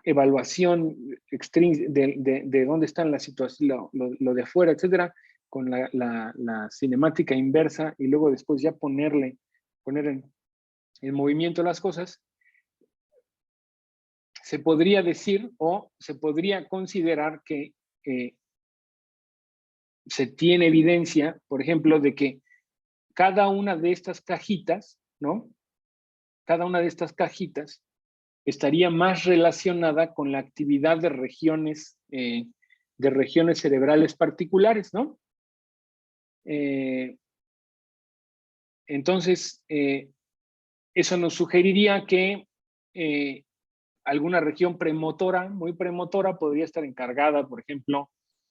evaluación de dónde están las situaciones, lo de afuera, etcétera, con la cinemática inversa y luego después ya poner en movimiento las cosas, se podría decir o se podría considerar que se tiene evidencia, por ejemplo, de que cada una de estas cajitas, ¿no? Cada una de estas cajitas estaría más relacionada con la actividad de regiones cerebrales particulares, ¿no? Entonces, eso nos sugeriría que alguna región premotora, muy premotora, podría estar encargada, por ejemplo,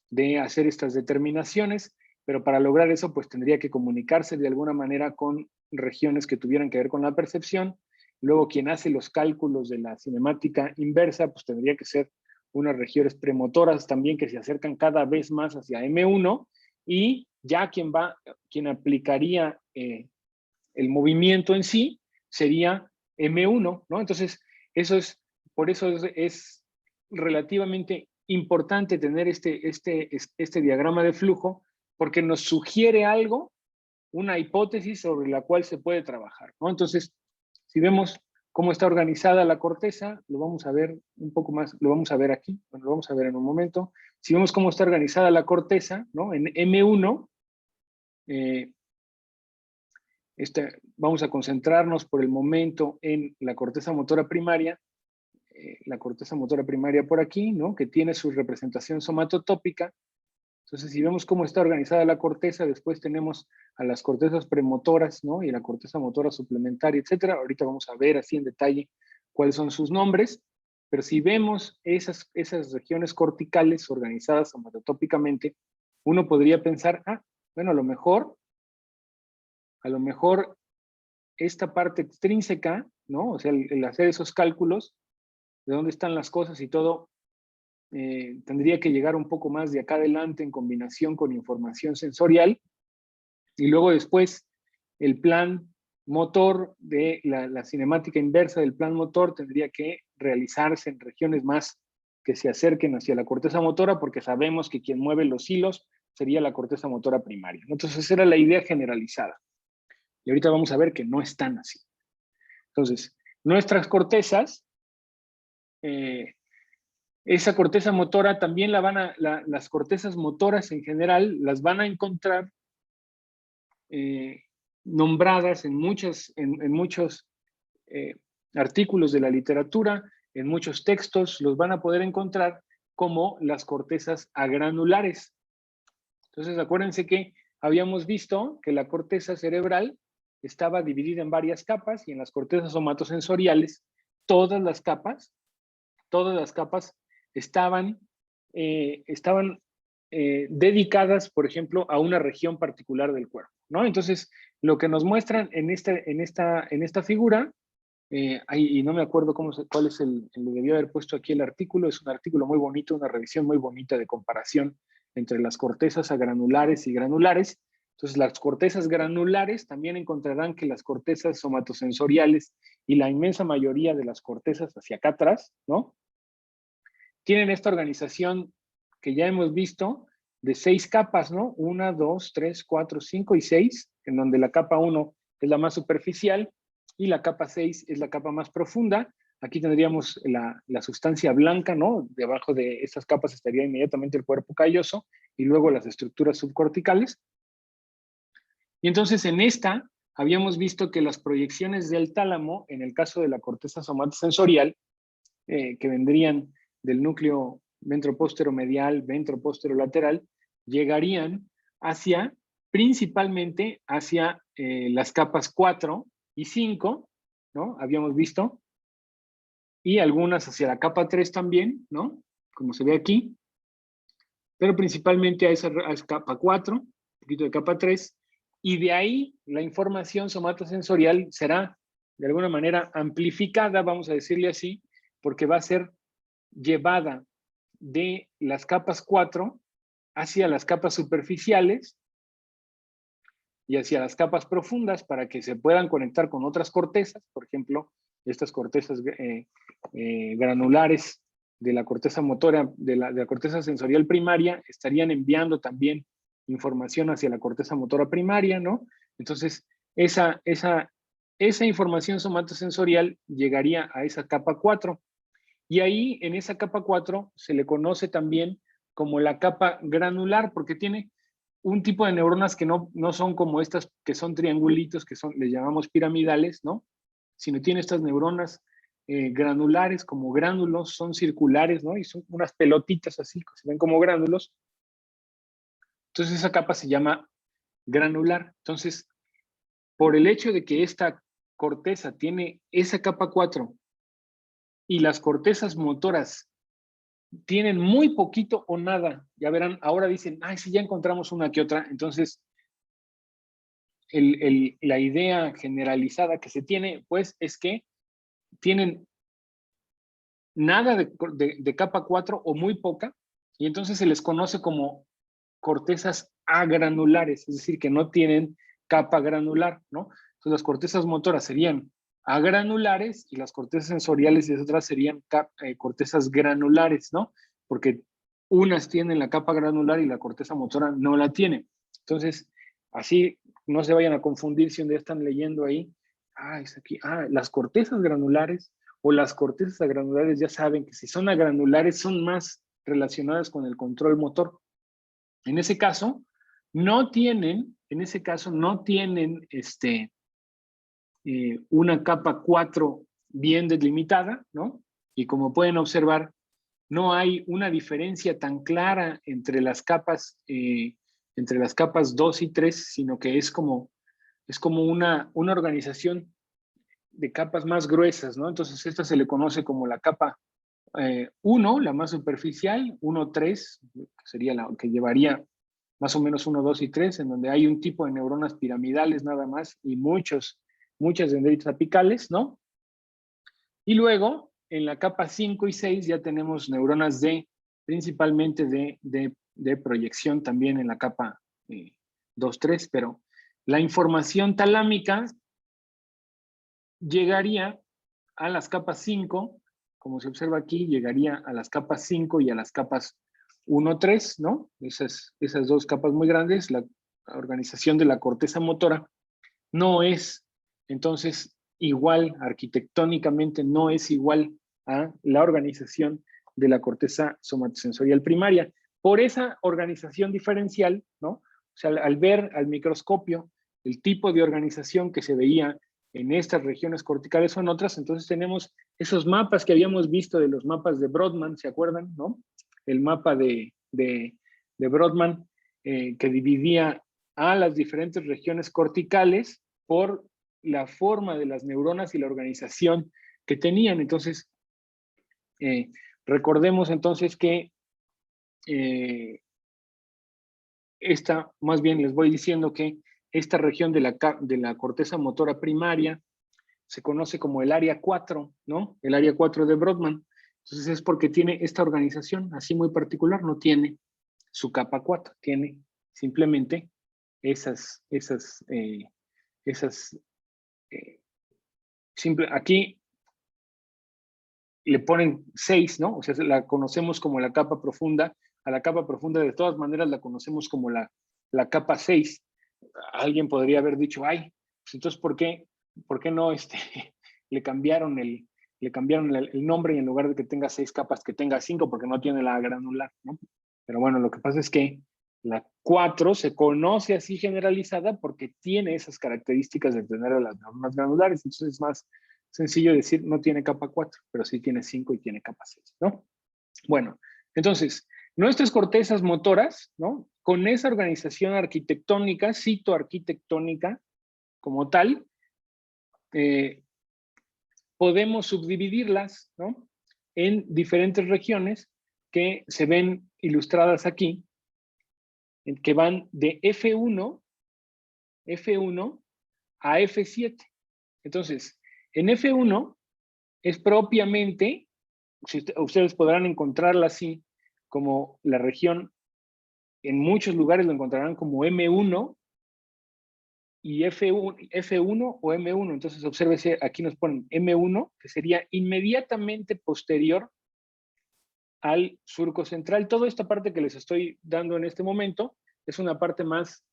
de hacer estas determinaciones, pero para lograr eso, pues tendría que comunicarse de alguna manera con regiones que tuvieran que ver con la percepción. Luego, quien hace los cálculos de la cinemática inversa, pues tendría que ser unas regiones premotoras también que se acercan cada vez más hacia M1, y ya quien aplicaría el movimiento en sí sería M1, ¿no? Entonces, por eso es relativamente importante tener este diagrama de flujo, porque nos sugiere algo, una hipótesis sobre la cual se puede trabajar, ¿no? Entonces, si vemos cómo está organizada la corteza, lo vamos a ver un poco más, lo vamos a ver aquí, bueno, lo vamos a ver en un momento. Si vemos cómo está organizada la corteza, ¿no? En M1, vamos a concentrarnos por el momento en la corteza motora primaria, por aquí, ¿no? Que tiene su representación somatotópica. Entonces, si vemos cómo está organizada la corteza, después tenemos a las cortezas premotoras, ¿no? Y la corteza motora suplementaria, etcétera. Ahorita vamos a ver así en detalle cuáles son sus nombres, pero si vemos esas regiones corticales organizadas somatotópicamente, uno podría pensar, bueno, a lo mejor esta parte extrínseca, ¿no? O sea, el hacer esos cálculos de dónde están las cosas y todo, tendría que llegar un poco más de acá adelante en combinación con información sensorial, y luego después el plan motor de la cinemática inversa del plan motor tendría que realizarse en regiones más que se acerquen hacia la corteza motora, porque sabemos que quien mueve los hilos sería la corteza motora primaria. Entonces, esa era la idea generalizada. Y ahorita vamos a ver que no es tan así. Entonces, nuestras cortezas, esa corteza motora también las cortezas motoras en general las van a encontrar nombradas en muchos artículos de la literatura, en muchos textos, los van a poder encontrar como las cortezas agranulares. Entonces, acuérdense que habíamos visto que la corteza cerebral estaba dividida en varias capas, y en las cortezas somatosensoriales todas las capas estaban dedicadas, por ejemplo, a una región particular del cuerpo, ¿no? Entonces, lo que nos muestran en esta figura, y no me acuerdo cuál es le debió haber puesto aquí el artículo, es un artículo muy bonito, una revisión muy bonita de comparación entre las cortezas agranulares y granulares, Entonces, las cortezas granulares también encontrarán que las cortezas somatosensoriales y la inmensa mayoría de las cortezas hacia acá atrás, ¿no? Tienen esta organización que ya hemos visto de 6 capas, ¿no? 1, 2, 3, 4, 5 y 6, en donde la capa 1 es la más superficial y la capa 6 es la capa más profunda. Aquí tendríamos la sustancia blanca, ¿no? Debajo de estas capas estaría inmediatamente el cuerpo calloso y luego las estructuras subcorticales. Y entonces en esta habíamos visto que las proyecciones del tálamo, en el caso de la corteza somatosensorial, que vendrían del núcleo ventroposteromedial, ventroposterolateral, llegarían hacia, principalmente hacia las capas 4 y 5, ¿no? Habíamos visto, y algunas hacia la capa 3 también, ¿no? Como se ve aquí, pero principalmente a esa capa 4, un poquito de capa 3, y de ahí la información somatosensorial será de alguna manera amplificada, vamos a decirle así, porque va a ser llevada de las capas 4 hacia las capas superficiales y hacia las capas profundas para que se puedan conectar con otras cortezas, por ejemplo, estas cortezas granulares de la corteza motora, de la corteza sensorial primaria, estarían enviando también información hacia la corteza motora primaria, ¿no? Entonces, esa información somatosensorial llegaría a esa capa 4. Y ahí, en esa capa 4, se le conoce también como la capa granular, porque tiene un tipo de neuronas que no son como estas que son triangulitos, que les llamamos piramidales, ¿no? Sino tiene estas neuronas granulares, como gránulos, son circulares, ¿no? Y son unas pelotitas así, que se ven como gránulos. Entonces esa capa se llama granular. Entonces, por el hecho de que esta corteza tiene esa capa 4 y las cortezas motoras tienen muy poquito o nada, ya verán, ahora dicen, ay, sí, ya encontramos una que otra, entonces la idea generalizada que se tiene, pues, es que tienen nada de capa 4 o muy poca, y entonces se les conoce como cortezas agranulares, es decir, que no tienen capa granular, ¿no? Entonces las cortezas motoras serían agranulares y las cortezas sensoriales y otras serían cortezas granulares, ¿no? Porque unas tienen la capa granular y la corteza motora no la tiene. Entonces, así no se vayan a confundir si un día están leyendo ahí, es aquí, las cortezas granulares o las cortezas agranulares, ya saben que si son agranulares son más relacionadas con el control motor. En ese caso, no tienen una capa 4 bien delimitada, ¿no? Y como pueden observar, no hay una diferencia tan clara entre las capas 2 y 3, sino que es como una organización de capas más gruesas, ¿no? Entonces, esta se le conoce como la capa 1, la más superficial, 1, 3, que sería la que llevaría más o menos 1, 2 y 3, en donde hay un tipo de neuronas piramidales nada más y muchas dendritas apicales, ¿no? Y luego, en la capa 5 y 6 ya tenemos neuronas principalmente de proyección también en la capa 2, 3, pero la información talámica llegaría a las capas 5, como se observa aquí, llegaría a las capas 5 y a las capas 1, 3, ¿no? Esas dos capas muy grandes, la organización de la corteza motora no es, entonces, igual, arquitectónicamente no es igual a la organización de la corteza somatosensorial primaria. Por esa organización diferencial, ¿no? O sea, al ver al microscopio el tipo de organización que se veía en estas regiones corticales o en otras, entonces tenemos esos mapas que habíamos visto de los mapas de Brodmann, ¿se acuerdan? ¿No? El mapa de Brodmann que dividía a las diferentes regiones corticales por la forma de las neuronas y la organización que tenían. Entonces, recordemos entonces que más bien les voy diciendo que esta región de la corteza motora primaria se conoce como el área 4, ¿no? El área 4 de Brodmann. Entonces es porque tiene esta organización así muy particular, no tiene su capa 4, tiene simplemente aquí le ponen 6, ¿no? O sea, la conocemos como la capa profunda. A la capa profunda de todas maneras la conocemos como la capa 6. Alguien podría haber dicho, ay, pues entonces, ¿por qué no le cambiaron el nombre y en lugar de que tenga 6 capas, que tenga 5 porque no tiene la granular, ¿no? Pero bueno, lo que pasa es que la 4 se conoce así generalizada porque tiene esas características de tener las neuronas granulares. Entonces es más sencillo decir no tiene capa 4, pero sí tiene 5 y tiene capa 6, ¿no? Bueno, entonces, nuestras cortezas motoras, ¿no? Con esa organización arquitectónica, citoarquitectónica como tal, podemos subdividirlas, ¿no? En diferentes regiones que se ven ilustradas aquí, que van de F1 a F7. Entonces, en F1 es propiamente, ustedes podrán encontrarla así, como la región, en muchos lugares lo encontrarán como M1 y F1 o M1. Entonces, obsérvese, aquí nos ponen M1, que sería inmediatamente posterior al surco central. Toda esta parte que les estoy dando en este momento es una parte más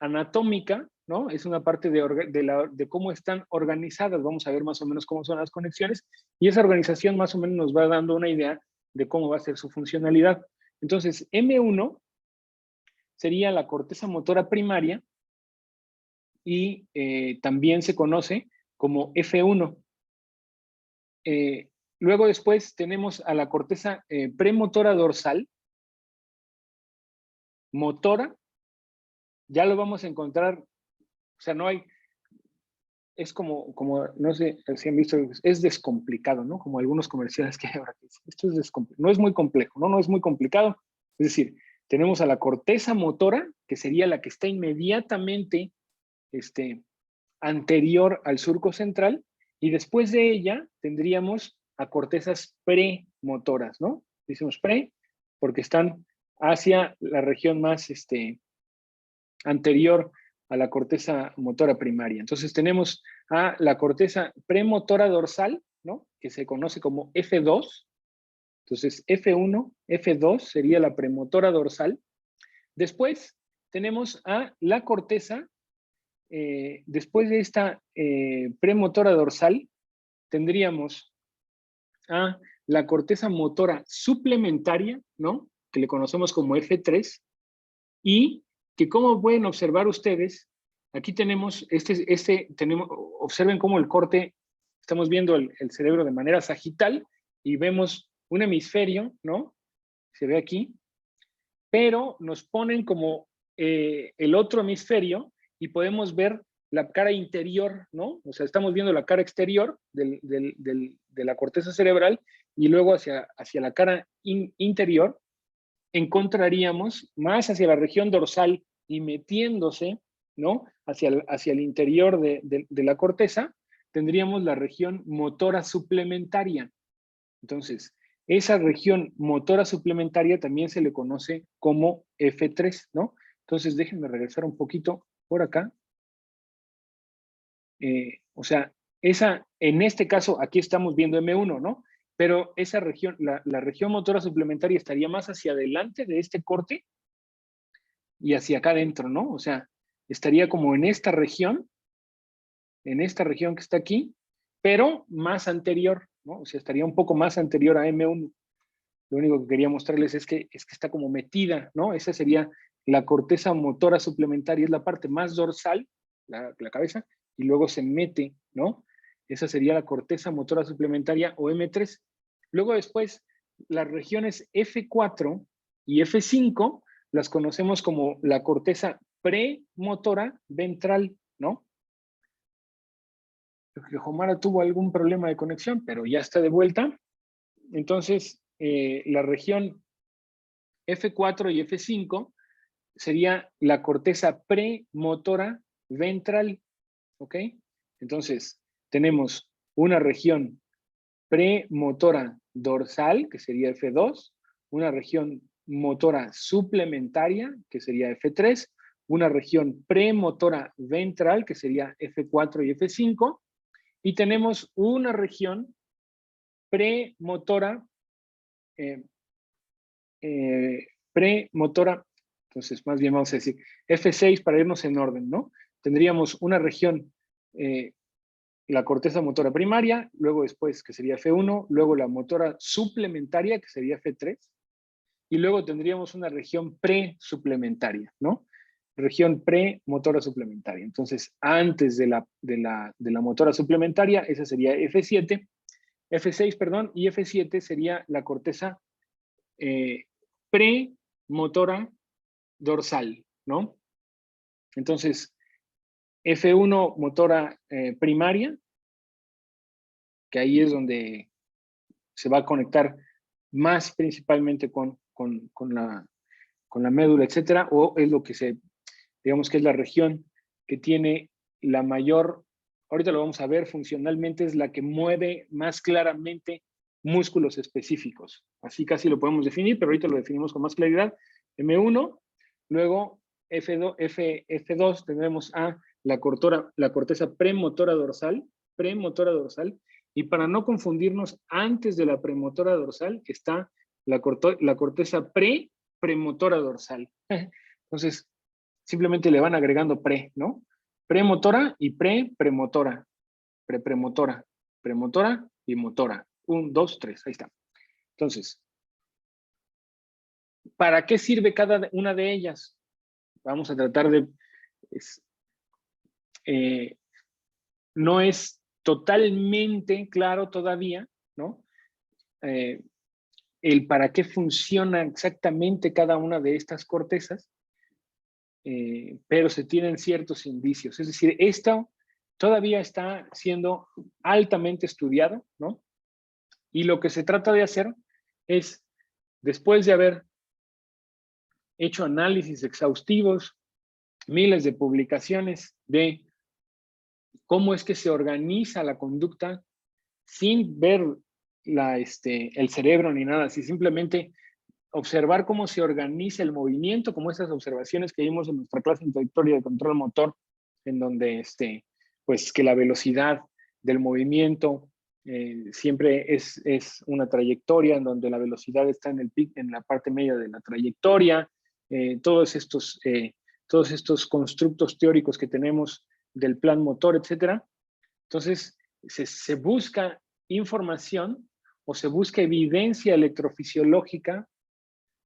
anatómica, ¿no? Es una parte de cómo están organizadas. Vamos a ver más o menos cómo son las conexiones y esa organización más o menos nos va dando una idea de cómo va a ser su funcionalidad. Entonces, M1 sería la corteza motora primaria y también se conoce como F1. Luego después tenemos a la corteza premotora dorsal, motora, ya lo vamos a encontrar, o sea, no hay, es como no sé si han visto, es descomplicado, ¿no? Como algunos comerciales que hay ahora. Esto es descomplicado, no es muy complejo, ¿no? No es muy complicado. Es decir, tenemos a la corteza motora, que sería la que está inmediatamente anterior al surco central, y después de ella tendríamos a cortezas premotoras, ¿no? Decimos pre porque están hacia la región más anterior a la corteza motora primaria. Entonces tenemos a la corteza premotora dorsal, ¿no? Que se conoce como F2. Entonces F1, F2 sería la premotora dorsal. Después tenemos a la corteza, después de esta premotora dorsal, tendríamos a la corteza motora suplementaria, ¿no? Que le conocemos como F3, y que como pueden observar ustedes, aquí tenemos observen cómo el corte, estamos viendo el cerebro de manera sagital y vemos un hemisferio, ¿no? Se ve aquí, pero nos ponen como el otro hemisferio y podemos ver la cara interior, ¿no? O sea, estamos viendo la cara exterior de la corteza cerebral y luego hacia la cara interior encontraríamos más hacia la región dorsal y metiéndose, ¿no? Hacia el interior de la corteza, tendríamos la región motora suplementaria. Entonces, esa región motora suplementaria también se le conoce como F3, ¿no? Entonces, déjenme regresar un poquito por acá. O sea, en este caso, aquí estamos viendo M1, ¿no? Pero esa región, la región motora suplementaria estaría más hacia adelante de este corte y hacia acá adentro, ¿no? O sea, estaría como en esta región que está aquí, pero más anterior, ¿no? O sea, estaría un poco más anterior a M1. Lo único que quería mostrarles es que está como metida, ¿no? Esa sería la corteza motora suplementaria, es la parte más dorsal, la cabeza, y luego se mete, ¿no? Esa sería la corteza motora suplementaria o M3. Luego después, las regiones F4 y F5 las conocemos como la corteza premotora ventral, ¿no? Creo que Jomara tuvo algún problema de conexión, pero ya está de vuelta. Entonces, la región F4 y F5 sería la corteza premotora ventral, ¿ok? Entonces, tenemos una región premotora dorsal, que sería F2, una región motora suplementaria, que sería F3, una región premotora ventral, que sería F4 y F5, y tenemos una región premotora, premotora, entonces más bien vamos a decir F6 para irnos en orden, ¿no? Tendríamos una región, la corteza motora primaria, luego después que sería F1, luego la motora suplementaria, que sería F3, y luego tendríamos una región pre-suplementaria, ¿no? Región pre-motora suplementaria. Entonces, antes de la motora suplementaria, esa sería F7, F6, perdón, y F7 sería la corteza pre-motora dorsal, ¿no? Entonces, F1 motora primaria, que ahí es donde se va a conectar más principalmente con la médula, etcétera, o es lo que digamos que es la región que tiene la mayor, ahorita lo vamos a ver, funcionalmente es la que mueve más claramente músculos específicos. Así casi lo podemos definir, pero ahorita lo definimos con más claridad. M1, luego F2 tendremos a la corteza premotora dorsal, y para no confundirnos, antes de la premotora dorsal está la corteza premotora dorsal. Entonces, simplemente le van agregando ¿no? Premotora y premotora, premotora, premotora y motora. 1, 2, 3, ahí está. Entonces, ¿para qué sirve cada una de ellas? Vamos a tratar de... no es totalmente claro todavía, ¿no? El para qué funciona exactamente cada una de estas cortezas, pero se tienen ciertos indicios. Es decir, esto todavía está siendo altamente estudiado, ¿no? Y lo que se trata de hacer es, después de haber hecho análisis exhaustivos, miles de publicaciones de cómo es que se organiza la conducta sin ver el cerebro ni nada, así simplemente observar cómo se organiza el movimiento, como esas observaciones que vimos en nuestra clase introductoria de control motor, en donde pues que la velocidad del movimiento siempre es una trayectoria, en donde la velocidad está en la parte media de la trayectoria, todos estos constructos teóricos que tenemos del plan motor, etcétera. Entonces, se busca información o se busca evidencia electrofisiológica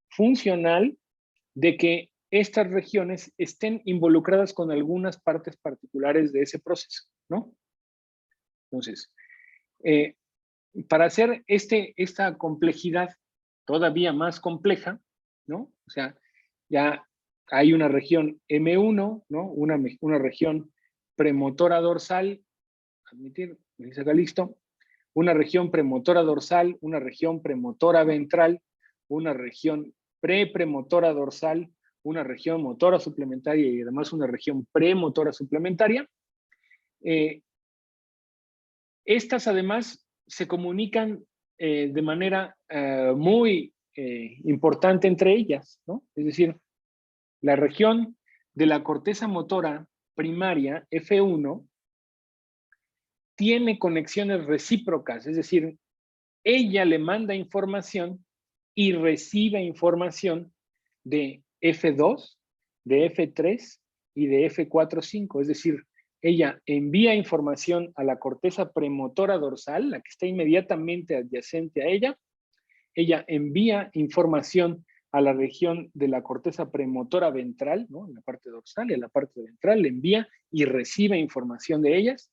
funcional de que estas regiones estén involucradas con algunas partes particulares de ese proceso, ¿no? Entonces, para hacer esta complejidad todavía más compleja, ¿no? O sea, ya hay una región M1, ¿no? Una región premotora dorsal, admitir, me dice acá listo, una región premotora dorsal, una región premotora ventral, una región premotora dorsal, una región motora suplementaria y además una región premotora suplementaria. Estas además se comunican de manera muy importante entre ellas, ¿no? Es decir, la región de la corteza motora primaria, F1, tiene conexiones recíprocas, es decir, ella le manda información y recibe información de F2, de F3 y de F4-5, es decir, ella envía información a la corteza premotora dorsal, la que está inmediatamente adyacente a ella envía información a la región de la corteza premotora ventral, ¿no? En la parte dorsal y en la parte ventral, le envía y recibe información de ellas.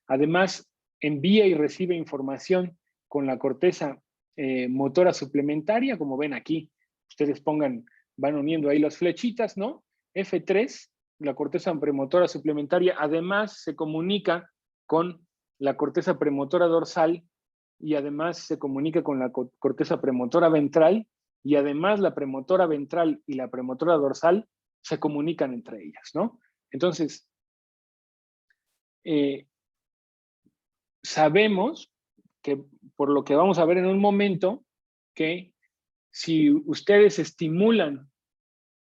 Además, envía y recibe información con la corteza motora suplementaria, como ven aquí, ustedes van uniendo ahí las flechitas, ¿no? F3, la corteza premotora suplementaria, además se comunica con la corteza premotora dorsal y además se comunica con la corteza premotora ventral y además la premotora ventral y la premotora dorsal se comunican entre ellas, ¿no? Entonces, sabemos que, por lo que vamos a ver en un momento, que si ustedes estimulan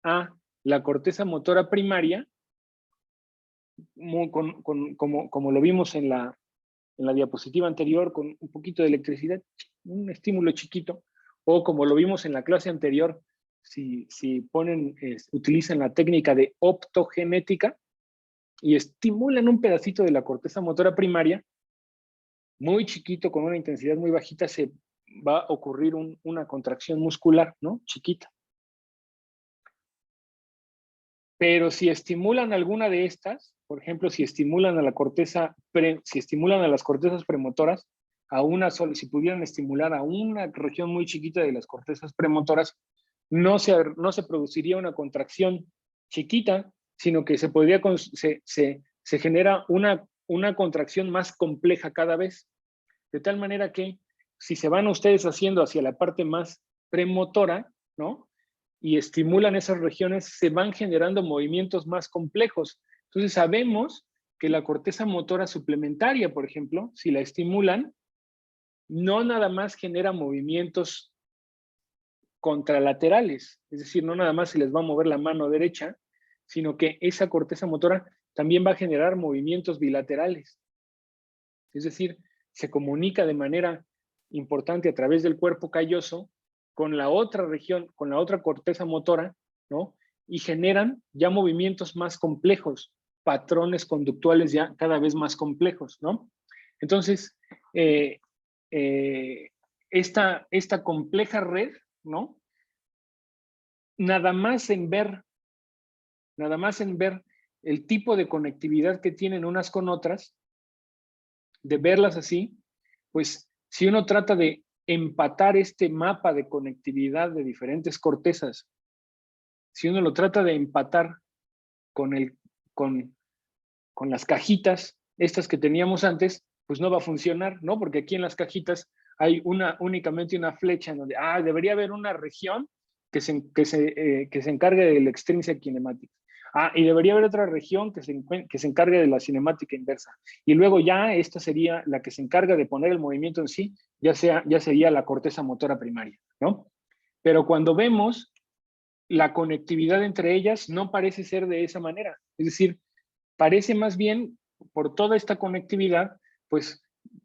a la corteza motora primaria, como lo vimos en la diapositiva anterior, con un poquito de electricidad, un estímulo chiquito, o como lo vimos en la clase anterior, si utilizan la técnica de optogenética y estimulan un pedacito de la corteza motora primaria, muy chiquito, con una intensidad muy bajita, se va a ocurrir una contracción muscular, ¿no? Chiquita. Pero si estimulan alguna de estas, por ejemplo, si estimulan a las cortezas premotoras, si pudieran estimular a una región muy chiquita de las cortezas premotoras, no se produciría una contracción chiquita, sino que se genera una contracción más compleja cada vez, de tal manera que si se van ustedes haciendo hacia la parte más premotora, ¿no? Y estimulan esas regiones, se van generando movimientos más complejos. Entonces sabemos que la corteza motora suplementaria, por ejemplo, si la estimulan, no nada más genera movimientos contralaterales, es decir, no nada más se les va a mover la mano derecha, sino que esa corteza motora también va a generar movimientos bilaterales. Es decir, se comunica de manera importante a través del cuerpo calloso con la otra región, con la otra corteza motora, ¿no? Y generan ya movimientos más complejos, patrones conductuales ya cada vez más complejos, ¿no? Entonces, esta compleja red, ¿no? Nada más en ver el tipo de conectividad que tienen unas con otras, de verlas así, pues si uno trata de empatar este mapa de conectividad de diferentes cortezas, si uno lo trata de empatar con las cajitas, estas que teníamos antes, pues no va a funcionar, ¿no? Porque aquí en las cajitas hay únicamente una flecha en donde, debería haber una región que se encargue del extrinsic kinematics. Y debería haber otra región que se encargue de la cinemática inversa. Y luego ya esta sería la que se encarga de poner el movimiento en sí, ya sería la corteza motora primaria, ¿no? Pero cuando vemos la conectividad entre ellas, no parece ser de esa manera. Es decir, parece más bien, por toda esta conectividad, pues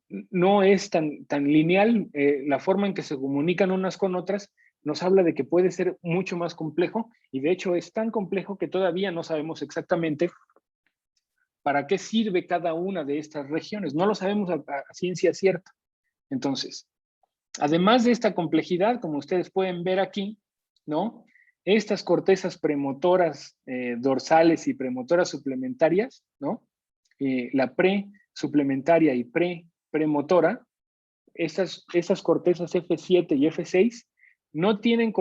no es tan lineal la forma en que se comunican unas con otras, nos habla de que puede ser mucho más complejo, y de hecho es tan complejo que todavía no sabemos exactamente para qué sirve cada una de estas regiones. No lo sabemos a ciencia cierta. Entonces, además de esta complejidad, como ustedes pueden ver aquí, ¿no? Estas cortezas premotoras dorsales y premotoras suplementarias, ¿no? La pre-suplementaria y premotora, esas cortezas F7 y F6 no tienen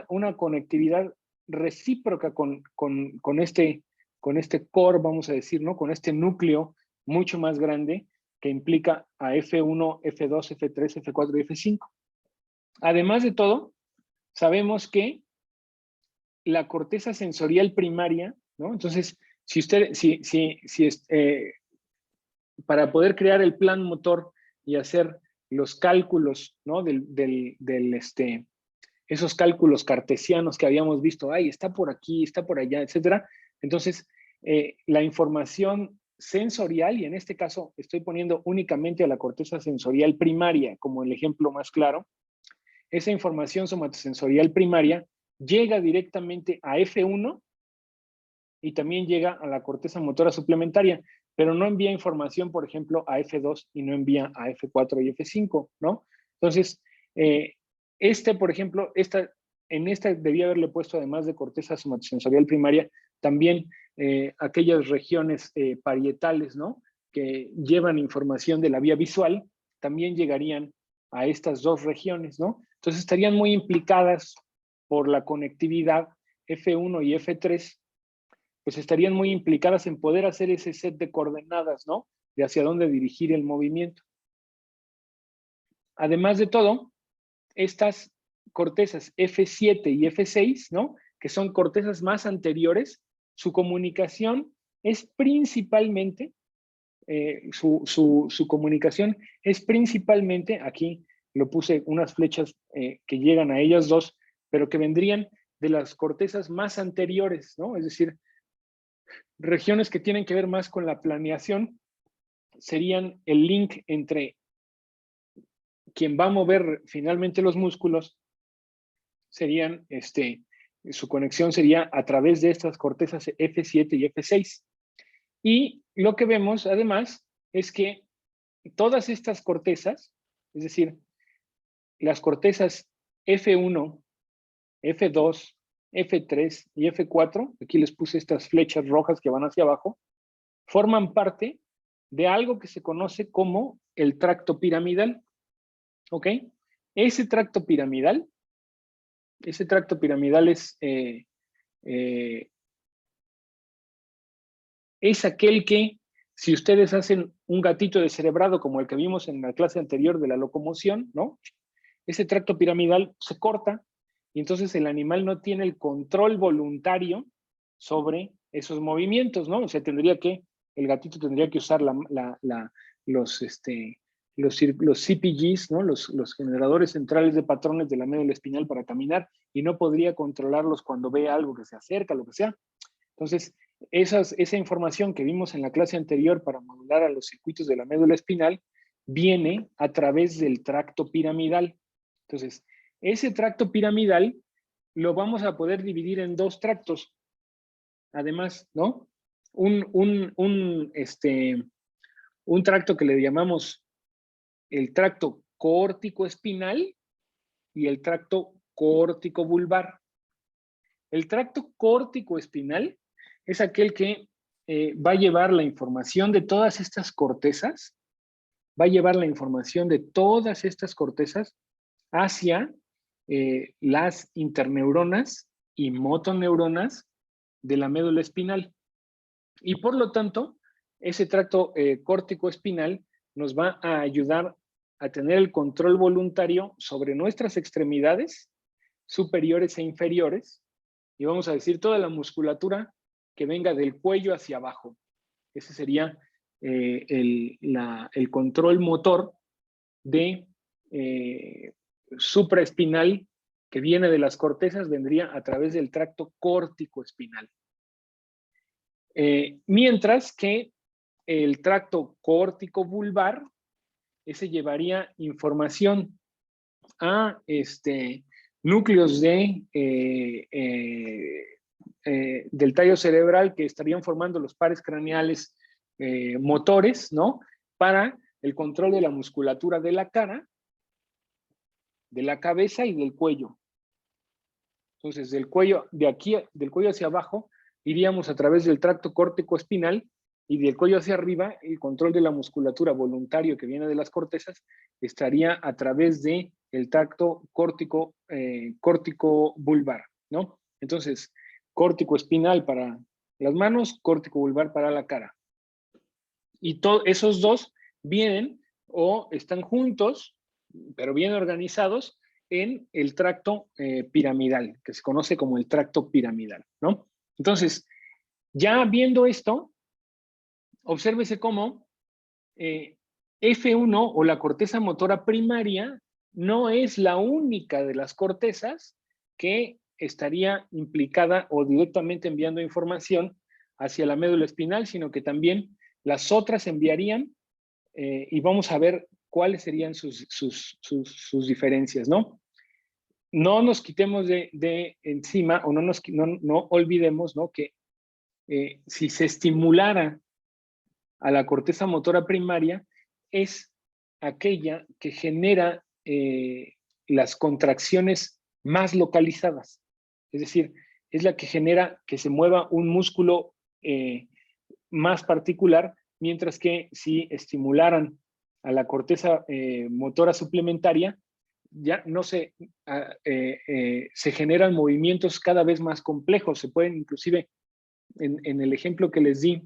una conectividad recíproca con este core, vamos a decir, ¿no? Con este núcleo mucho más grande que implica a F1, F2, F3, F4 y F5. Además de todo, sabemos que la corteza sensorial primaria, ¿no? Entonces, para poder crear el plan motor y hacer los cálculos, ¿no? Esos cálculos cartesianos que habíamos visto, está por aquí, está por allá, etcétera. Entonces, la información sensorial, y en este caso estoy poniendo únicamente a la corteza sensorial primaria como el ejemplo más claro, esa información somatosensorial primaria llega directamente a F1 y también llega a la corteza motora suplementaria, pero no envía información, por ejemplo, a F2 y no envía a F4 y F5, ¿no? Entonces, por ejemplo, en esta debía haberle puesto, además de corteza somatosensorial primaria, también aquellas regiones parietales, ¿no? Que llevan información de la vía visual, también llegarían a estas dos regiones, ¿no? Entonces estarían muy implicadas por la conectividad F1 y F3, pues estarían muy implicadas en poder hacer ese set de coordenadas, ¿no? De hacia dónde dirigir el movimiento. Además de todo, estas cortezas F7 y F6, ¿no? Que son cortezas más anteriores, su comunicación es principalmente, su comunicación es principalmente, aquí lo puse unas flechas que llegan a ellas dos, pero que vendrían de las cortezas más anteriores, ¿no? Es decir, regiones que tienen que ver más con la planeación serían el link entre quien va a mover finalmente los músculos, serían, su conexión sería a través de estas cortezas F7 y F6. Y lo que vemos además es que todas estas cortezas, es decir, las cortezas F1, F2, F3 y F4, aquí les puse estas flechas rojas que van hacia abajo, forman parte de algo que se conoce como el tracto piramidal. ¿Ok? Ese tracto piramidal es aquel que, si ustedes hacen un gatito descerebrado como el que vimos en la clase anterior de la locomoción, ¿no? Ese tracto piramidal se corta y entonces el animal no tiene el control voluntario sobre esos movimientos, ¿no? O sea, el gatito tendría que usar los CPGs, ¿no? Los generadores centrales de patrones de la médula espinal para caminar y no podría controlarlos cuando ve algo que se acerca, lo que sea. Entonces, esa información que vimos en la clase anterior para modular a los circuitos de la médula espinal viene a través del tracto piramidal. Entonces, ese tracto piramidal lo vamos a poder dividir en dos tractos. Además, ¿no? Un tracto que le llamamos el tracto córtico-espinal y el tracto córtico-vulvar. El tracto córtico-espinal es aquel que va a llevar la información de todas estas cortezas, hacia las interneuronas y motoneuronas de la médula espinal. Y por lo tanto, ese tracto córtico-espinal nos va a ayudar a tener el control voluntario sobre nuestras extremidades superiores e inferiores, y vamos a decir toda la musculatura que venga del cuello hacia abajo. Ese sería el control motor de supraespinal que viene de las cortezas, vendría a través del tracto córtico-espinal. Mientras que el tracto córtico-vulvar, ese llevaría información a núcleos del tallo cerebral que estarían formando los pares craneales motores, ¿no? Para el control de la musculatura de la cara, de la cabeza y del cuello. Entonces, del cuello hacia abajo, iríamos a través del tracto córtico-espinal, y del cuello hacia arriba, el control de la musculatura voluntario que viene de las cortezas estaría a través del tracto córtico-vulvar, ¿no? Entonces, córtico-espinal para las manos, córtico-vulvar para la cara. Y esos dos vienen o están juntos, pero bien organizados, en el tracto piramidal, que se conoce como el tracto piramidal, ¿no? Entonces, ya viendo esto, obsérvese cómo F1 o la corteza motora primaria no es la única de las cortezas que estaría implicada o directamente enviando información hacia la médula espinal, sino que también las otras enviarían, y vamos a ver cuáles serían sus diferencias, ¿no? No nos quitemos de encima, o no olvidemos, ¿no? Que si se estimulara a la corteza motora primaria, es aquella que genera las contracciones más localizadas. Es decir, es la que genera que se mueva un músculo más particular, mientras que si estimularan a la corteza motora suplementaria, ya no se generan movimientos cada vez más complejos. Se pueden inclusive, en el ejemplo que les di,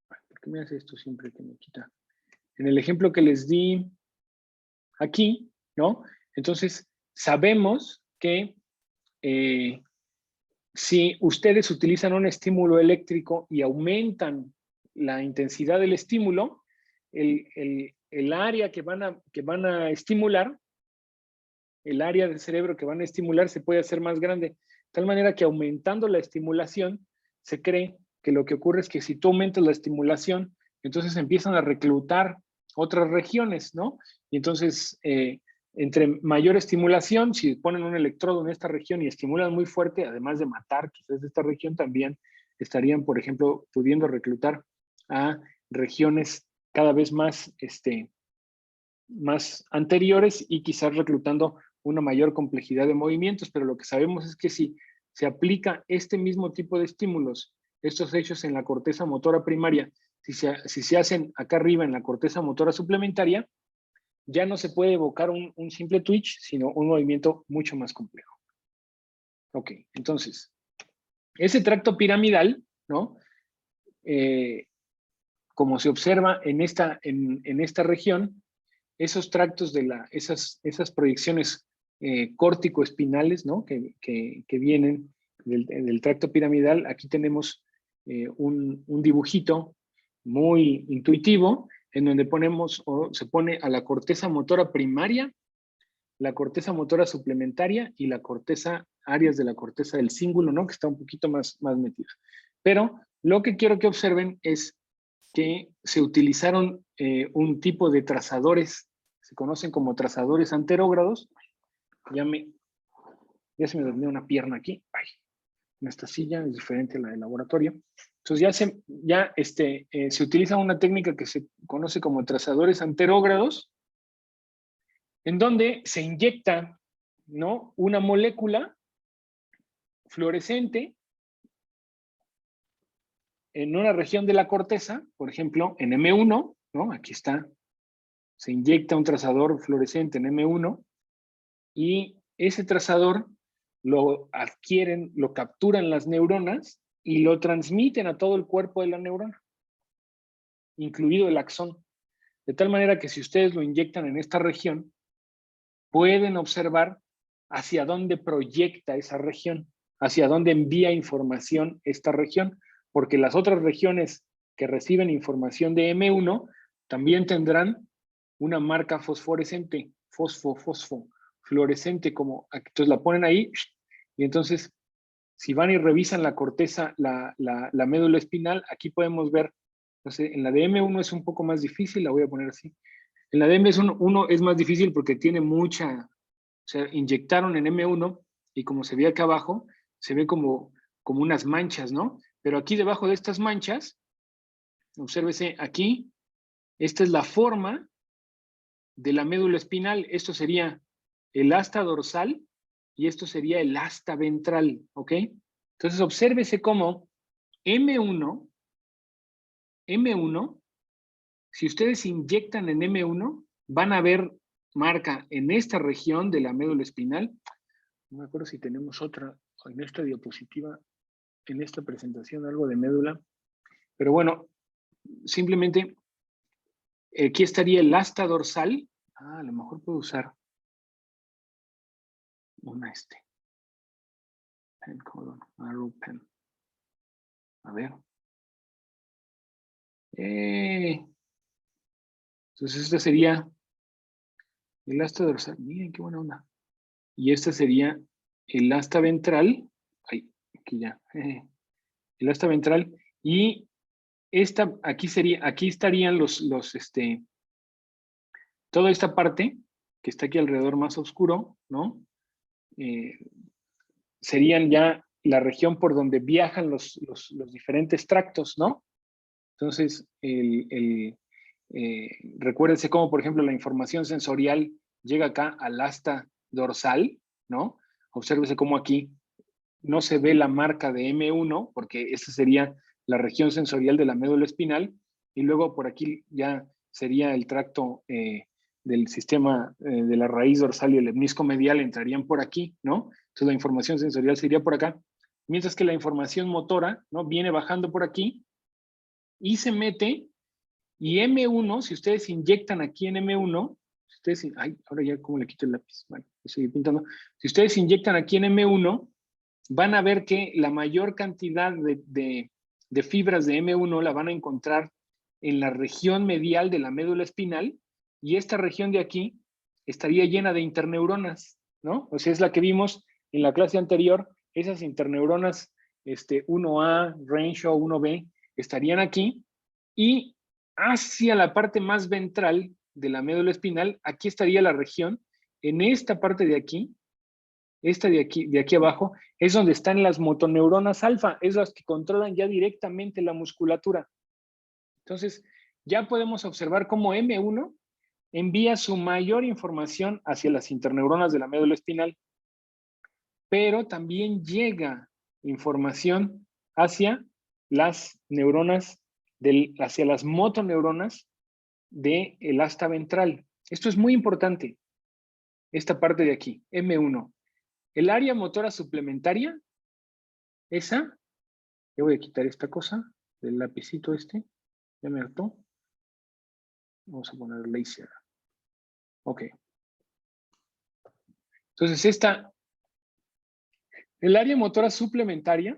¿por qué me hace esto siempre que me quita? En el ejemplo que les di aquí, ¿no? Entonces, sabemos que si ustedes utilizan un estímulo eléctrico y aumentan la intensidad del estímulo, el área que van a estimular el área del cerebro que van a estimular se puede hacer más grande. De tal manera que aumentando la estimulación, se cree que lo que ocurre es que si tú aumentas la estimulación, entonces empiezan a reclutar otras regiones, ¿no? Y entonces, entre mayor estimulación, si ponen un electrodo en esta región y estimulan muy fuerte, además de matar quizás esta región, también estarían, por ejemplo, pudiendo reclutar a regiones cada vez más, más anteriores y quizás reclutando una mayor complejidad de movimientos, pero lo que sabemos es que si se aplica este mismo tipo de estímulos, estos hechos en la corteza motora primaria, si se hacen acá arriba en la corteza motora suplementaria, ya no se puede evocar un simple twitch, sino un movimiento mucho más complejo. Ok, entonces, ese tracto piramidal, ¿no? Como se observa en esta región, esos tractos esas proyecciones córtico-espinales, ¿no? que vienen del tracto piramidal, aquí tenemos un dibujito muy intuitivo en donde se pone a la corteza motora primaria, la corteza motora suplementaria y la corteza, áreas de la corteza del cíngulo, ¿no? Que está un poquito más metida. Pero lo que quiero que observen es que se utilizaron un tipo de trazadores, se conocen como trazadores anterógrados. Ya se me durmió una pierna aquí. Ay, en esta silla es diferente a la del laboratorio. Entonces se utiliza una técnica que se conoce como trazadores anterógrados, en donde se inyecta, ¿no? Una molécula fluorescente en una región de la corteza, por ejemplo, en M1, ¿no? Aquí está. Se inyecta un trazador fluorescente en M1 y ese trazador lo adquieren, lo capturan las neuronas y lo transmiten a todo el cuerpo de la neurona, incluido el axón. De tal manera que si ustedes lo inyectan en esta región, pueden observar hacia dónde proyecta esa región, hacia dónde envía información esta región, porque las otras regiones que reciben información de M1 también tendrán una marca fosforescente, fluorescente, entonces la ponen ahí, y entonces, si van y revisan la corteza, la médula espinal, aquí podemos ver, no sé, en la de M1 es un poco más difícil, la voy a poner así. En la de M1 es más difícil porque tiene o sea, inyectaron en M1 y como se ve acá abajo, se ve como unas manchas, ¿no? Pero aquí debajo de estas manchas, obsérvese aquí, esta es la forma de la médula espinal. Esto sería el asta dorsal y esto sería el asta ventral, ¿ok? Entonces, obsérvese cómo M1, si ustedes inyectan en M1, van a ver marca en esta región de la médula espinal. No me acuerdo si tenemos otra en esta diapositiva, en esta presentación, algo de médula. Pero bueno, simplemente aquí estaría el asta dorsal. A lo mejor puedo usar una pen, arrow pen. A ver. Entonces esta sería el asta dorsal. Miren qué buena onda. Y esta sería el asta ventral. Ay, aquí ya. El asta ventral. Y aquí estarían toda esta parte que está aquí alrededor más oscuro, ¿no? Serían ya la región por donde viajan los diferentes tractos, ¿no? Entonces, recuérdense cómo, por ejemplo, la información sensorial llega acá al asta dorsal, ¿no? Obsérvese cómo aquí no se ve la marca de M1, porque esa sería la región sensorial de la médula espinal, y luego por aquí ya sería el tracto del sistema de la raíz dorsal y el lemnisco medial entrarían por aquí, ¿no? Entonces la información sensorial sería por acá, mientras que la información motora, ¿no? Viene bajando por aquí y se mete, y M1, si ustedes inyectan aquí en M1, ay, ahora ya cómo le quito el lápiz, bueno, voy a seguir pintando. Si ustedes inyectan aquí en M1, van a ver que la mayor cantidad de fibras de M1 la van a encontrar en la región medial de la médula espinal, y esta región de aquí estaría llena de interneuronas, ¿no? O sea, es la que vimos en la clase anterior, esas interneuronas 1A, Renshaw, 1B, estarían aquí, y hacia la parte más ventral de la médula espinal, aquí estaría la región, en esta parte de aquí, esta de aquí abajo, es donde están las motoneuronas alfa, es las que controlan ya directamente la musculatura. Entonces, ya podemos observar cómo M1 envía su mayor información hacia las interneuronas de la médula espinal, pero también llega información hacia las neuronas, hacia las motoneuronas del asta ventral. Esto es muy importante, esta parte de aquí, M1. El área motora suplementaria, esa, le voy a quitar esta cosa, del lapicito ya me hartó. Vamos a poner laser. Ok. Entonces el área motora suplementaria,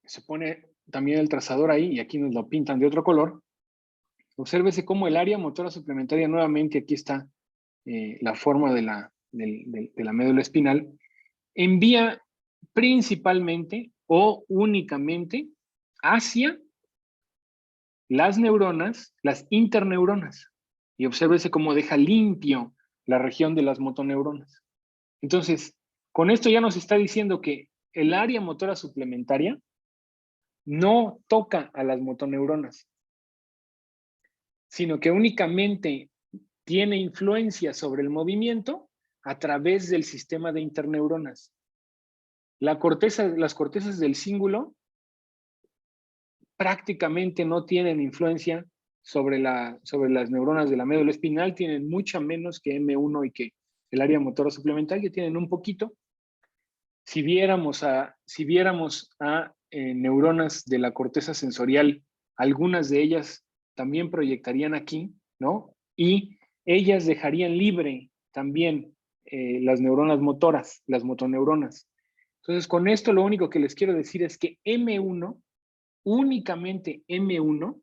se pone también el trazador ahí y aquí nos lo pintan de otro color. Obsérvese cómo el área motora suplementaria, nuevamente aquí está la forma de la médula espinal, envía principalmente o únicamente hacia las neuronas, las interneuronas. Y obsérvese cómo deja limpio la región de las motoneuronas. Entonces, con esto ya nos está diciendo que el área motora suplementaria no toca a las motoneuronas, sino que únicamente tiene influencia sobre el movimiento a través del sistema de interneuronas. Las cortezas del cíngulo prácticamente no tienen influencia sobre las neuronas de la médula espinal, tienen mucha menos que M1 y que el área motora suplementaria, tienen un poquito. Si viéramos a neuronas de la corteza sensorial, algunas de ellas también proyectarían aquí, ¿no? Y ellas dejarían libre también las neuronas motoras, las motoneuronas. Entonces, con esto lo único que les quiero decir es que M1, únicamente M1,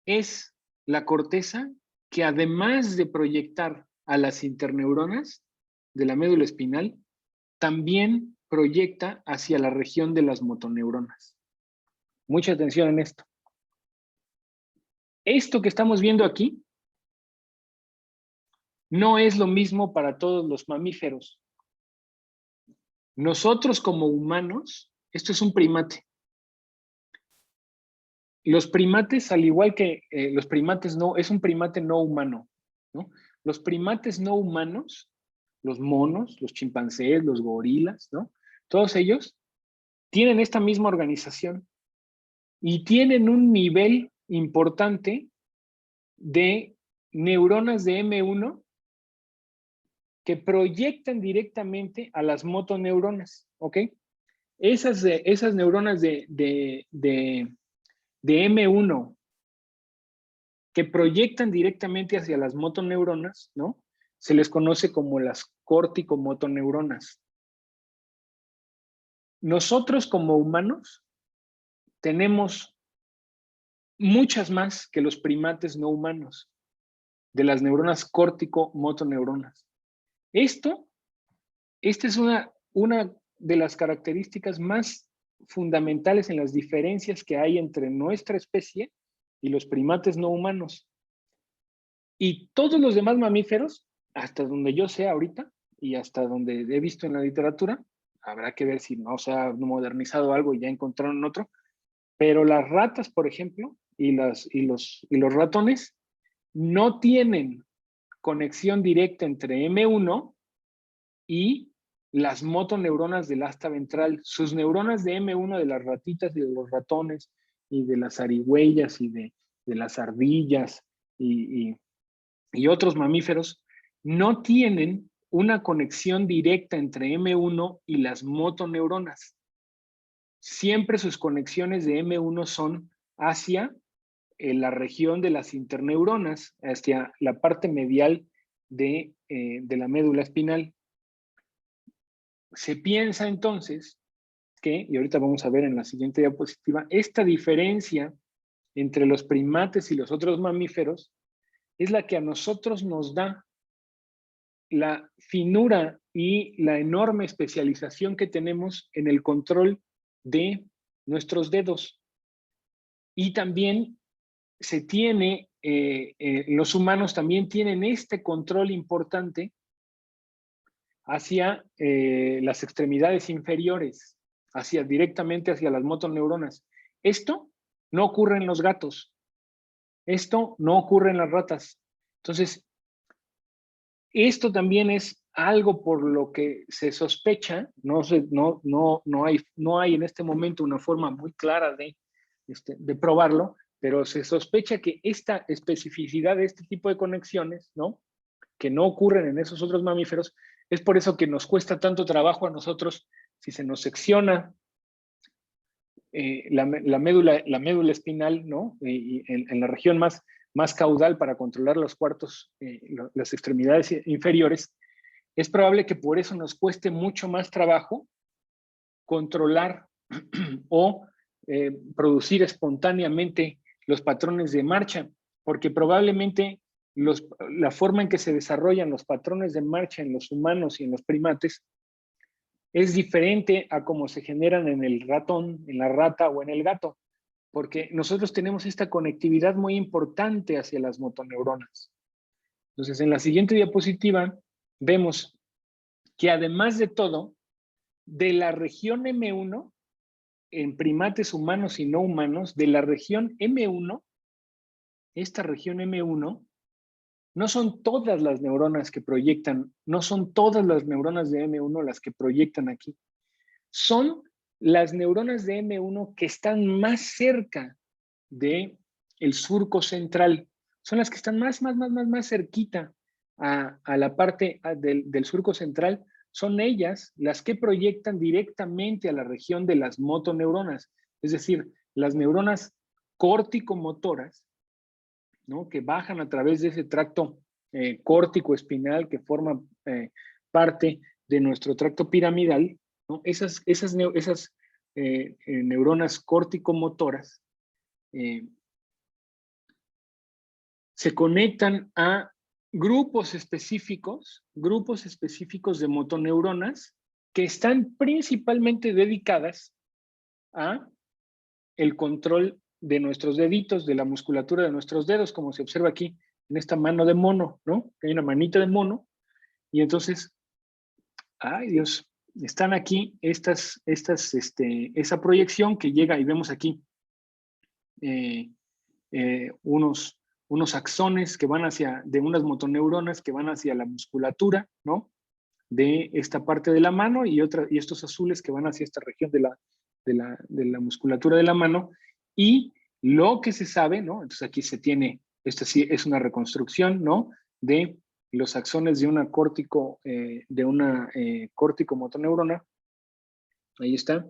es la corteza que además de proyectar a las interneuronas de la médula espinal, también proyecta hacia la región de las motoneuronas. Mucha atención en esto. Esto que estamos viendo aquí no es lo mismo para todos los mamíferos. Nosotros como humanos, esto es un primate. Los primates, al igual que los primates no, es un primate no humano, ¿no? Los primates no humanos, los monos, los chimpancés, los gorilas, ¿no? Todos ellos tienen esta misma organización y tienen un nivel importante de neuronas de M1 que proyectan directamente a las motoneuronas, ¿ok? Esas neuronas de M1 que proyectan directamente hacia las motoneuronas, ¿no? Se les conoce como las corticomotoneuronas. Nosotros como humanos tenemos muchas más que los primates no humanos de las neuronas córtico-motoneuronas. Esta es una de las características más fundamentales en las diferencias que hay entre nuestra especie y los primates no humanos. Y todos los demás mamíferos, hasta donde yo sé ahorita, y hasta donde he visto en la literatura, habrá que ver si no se ha modernizado algo y ya encontraron otro, pero las ratas, por ejemplo, y los ratones, no tienen conexión directa entre M1 y las motoneuronas del asta ventral. Sus neuronas de M1 de las ratitas y de los ratones y de las zarigüeyas y de las ardillas y otros mamíferos no tienen una conexión directa entre M1 y las motoneuronas. Siempre sus conexiones de M1 son hacia la región de las interneuronas, hacia la parte medial de la médula espinal. Se piensa entonces que, y ahorita vamos a ver en la siguiente diapositiva, esta diferencia entre los primates y los otros mamíferos es la que a nosotros nos da la finura y la enorme especialización que tenemos en el control de nuestros dedos. Y también se tiene, los humanos también tienen este control importante hacia las extremidades inferiores, directamente hacia las motoneuronas. Esto no ocurre en los gatos. Esto no ocurre en las ratas. Entonces, esto también es algo por lo que se sospecha, no hay en este momento una forma muy clara de probarlo, pero se sospecha que esta especificidad de este tipo de conexiones, ¿no?, que no ocurren en esos otros mamíferos, es por eso que nos cuesta tanto trabajo a nosotros, si se nos secciona la médula espinal, ¿no?, y en la región más caudal para controlar los cuartos, las extremidades inferiores, es probable que por eso nos cueste mucho más trabajo controlar o producir espontáneamente los patrones de marcha, porque probablemente la forma en que se desarrollan los patrones de marcha en los humanos y en los primates es diferente a cómo se generan en el ratón, en la rata o en el gato, porque nosotros tenemos esta conectividad muy importante hacia las motoneuronas. Entonces, en la siguiente diapositiva vemos que además de todo, de la región M1, en primates humanos y no humanos, de la región M1, esta región M1, no son todas las neuronas que proyectan, no son todas las neuronas de M1 las que proyectan aquí. Son las neuronas de M1 que están más cerca del surco central. Son las que están más cerquita a la parte del surco central. Son ellas las que proyectan directamente a la región de las motoneuronas. Es decir, las neuronas córtico-motoras, ¿no?, que bajan a través de ese tracto córtico-espinal que forma parte de nuestro tracto piramidal, ¿no? Esas neuronas córtico-motoras se conectan a grupos específicos de motoneuronas que están principalmente dedicadas a el control de nuestros deditos, de la musculatura de nuestros dedos, como se observa aquí en esta mano de mono, ¿no? Hay una manita de mono, y entonces, ay Dios, están aquí esa proyección que llega, y vemos aquí unos axones que van de unas motoneuronas que van hacia la musculatura, ¿no?, de esta parte de la mano, y estos azules que van hacia esta región de la musculatura de la mano. Y lo que se sabe, ¿no?, entonces aquí se tiene, esta sí es una reconstrucción, ¿no?, de los axones de una córtico-motoneurona. Ahí está.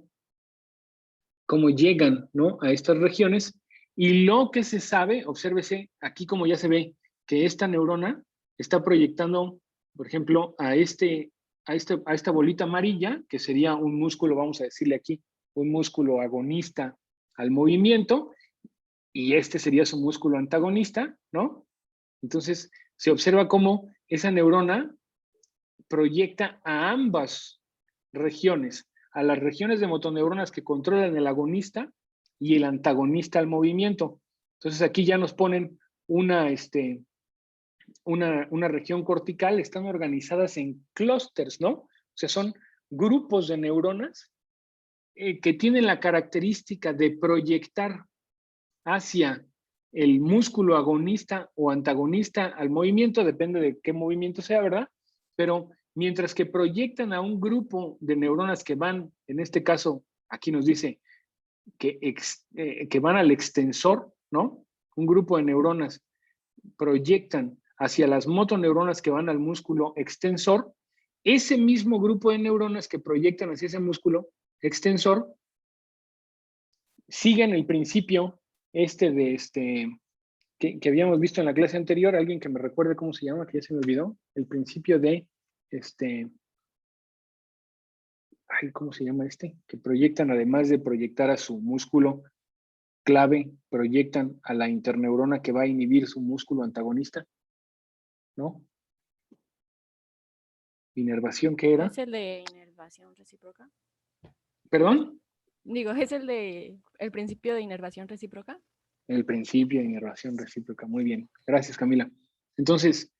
Cómo llegan, ¿no?, a estas regiones. Y lo que se sabe, obsérvese, aquí como ya se ve que esta neurona está proyectando, por ejemplo, a esta bolita amarilla, que sería un músculo, vamos a decirle aquí, un músculo agonista al movimiento, y este sería su músculo antagonista, ¿no? Entonces, se observa cómo esa neurona proyecta a ambas regiones, a las regiones de motoneuronas que controlan el agonista y el antagonista al movimiento. Entonces aquí ya nos ponen una región cortical, están organizadas en clústeres, ¿no? O sea, son grupos de neuronas que tienen la característica de proyectar hacia el músculo agonista o antagonista al movimiento, depende de qué movimiento sea, ¿verdad? Pero mientras que proyectan a un grupo de neuronas que van, en este caso, aquí nos dice que van al extensor, ¿no? Un grupo de neuronas proyectan hacia las motoneuronas que van al músculo extensor. Ese mismo grupo de neuronas que proyectan hacia ese músculo extensor siguen el principio que habíamos visto en la clase anterior. Alguien que me recuerde cómo se llama, que ya se me olvidó. El principio de ¿cómo se llama que proyectan, además de proyectar a su músculo clave, proyectan a la interneurona que va a inhibir su músculo antagonista, ¿no? ¿Inervación qué era?
¿Es el de inervación recíproca?
¿Perdón?
Digo, ¿es el principio de inervación recíproca?
El principio de inervación recíproca. Muy bien. Gracias, Camila. Entonces,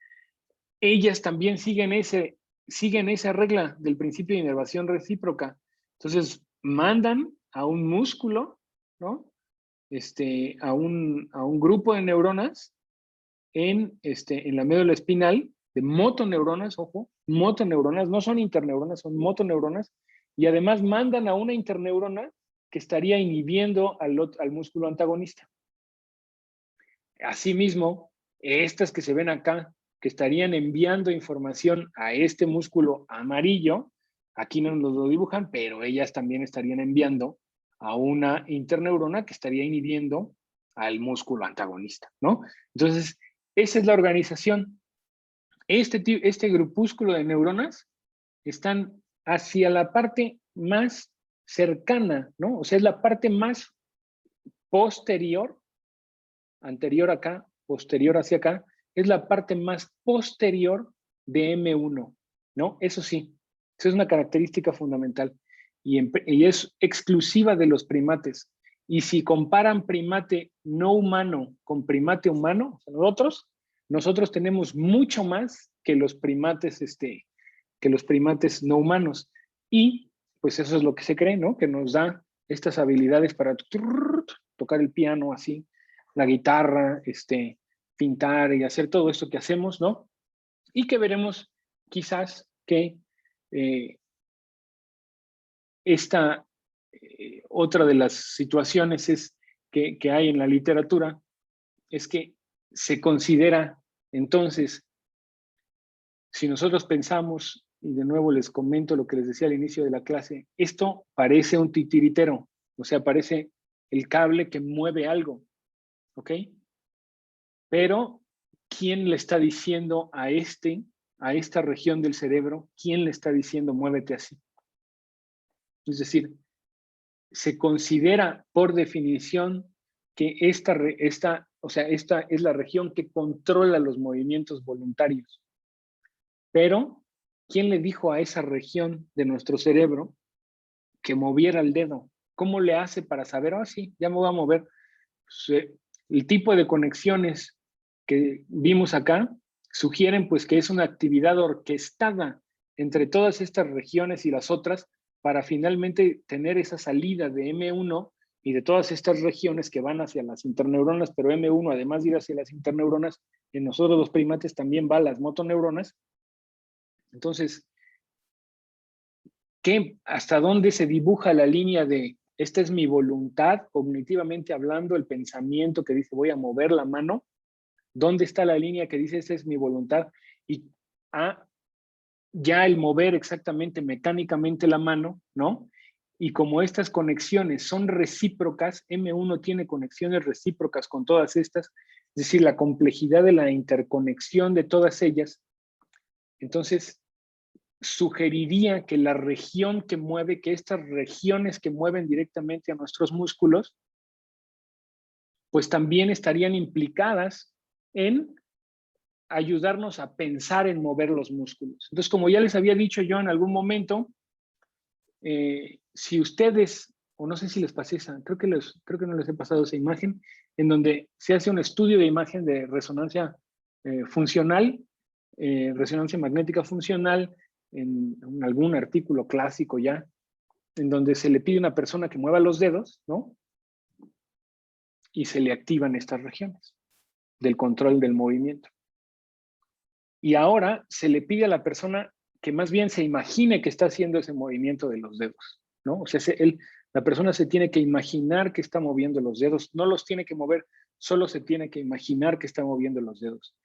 ellas también siguen esa regla del principio de inervación recíproca. Entonces, mandan a un músculo, ¿no? A un grupo de neuronas en la médula espinal, de motoneuronas, ojo, motoneuronas, no son interneuronas, son motoneuronas, y además mandan a una interneurona que estaría inhibiendo al músculo antagonista. Asimismo, estas que se ven acá, que estarían enviando información a este músculo amarillo, aquí no nos lo dibujan, pero ellas también estarían enviando a una interneurona que estaría inhibiendo al músculo antagonista, ¿no? Entonces, esa es la organización. Este grupúsculo de neuronas están hacia la parte más cercana, ¿no? O sea, es la parte más posterior, anterior acá, posterior hacia acá, es la parte más posterior de M1, ¿no? Eso sí, eso es una característica fundamental y es exclusiva de los primates. Y si comparan primate no humano con primate humano, nosotros tenemos mucho más que los primates, no humanos. Y pues eso es lo que se cree, ¿no? Que nos da estas habilidades para tocar el piano así, la guitarra, pintar y hacer todo esto que hacemos, ¿no? Y que veremos quizás que otra de las situaciones que hay en la literatura es que se considera entonces, si nosotros pensamos, y de nuevo les comento lo que les decía al inicio de la clase, esto parece un titiritero, o sea, parece el cable que mueve algo, ¿ok? Pero, ¿quién le está diciendo a esta región del cerebro, quién le está diciendo muévete así? Es decir, se considera por definición que esta es la región que controla los movimientos voluntarios. Pero, ¿quién le dijo a esa región de nuestro cerebro que moviera el dedo? ¿Cómo le hace para saber, sí, ya me voy a mover? Pues, el tipo de conexiones que vimos acá sugieren pues que es una actividad orquestada entre todas estas regiones y las otras para finalmente tener esa salida de M1 y de todas estas regiones que van hacia las interneuronas, pero M1 además de ir hacia las interneuronas, en nosotros los primates también va a las motoneuronas. Entonces, ¿hasta dónde se dibuja la línea de esta es mi voluntad, cognitivamente hablando, el pensamiento que dice voy a mover la mano? ¿Dónde está la línea que dice esta es mi voluntad? Y ya el mover exactamente mecánicamente la mano, ¿no? Y como estas conexiones son recíprocas, M1 tiene conexiones recíprocas con todas estas, es decir, la complejidad de la interconexión de todas ellas, entonces sugeriría que la región que mueve, que estas regiones que mueven directamente a nuestros músculos, pues también estarían implicadas en ayudarnos a pensar en mover los músculos. Entonces, como ya les había dicho yo en algún momento, si ustedes, o no sé si les pasé esa, creo que no les he pasado esa imagen, en donde se hace un estudio de imagen de resonancia funcional, resonancia magnética funcional, en algún artículo clásico ya, en donde se le pide a una persona que mueva los dedos, ¿no? Y se le activan estas regiones del control del movimiento. Y ahora se le pide a la persona que más bien se imagine que está haciendo ese movimiento de los dedos, ¿no? O sea, la persona se tiene que imaginar que está moviendo los dedos, no los tiene que mover, solo se tiene que imaginar que está moviendo los dedos.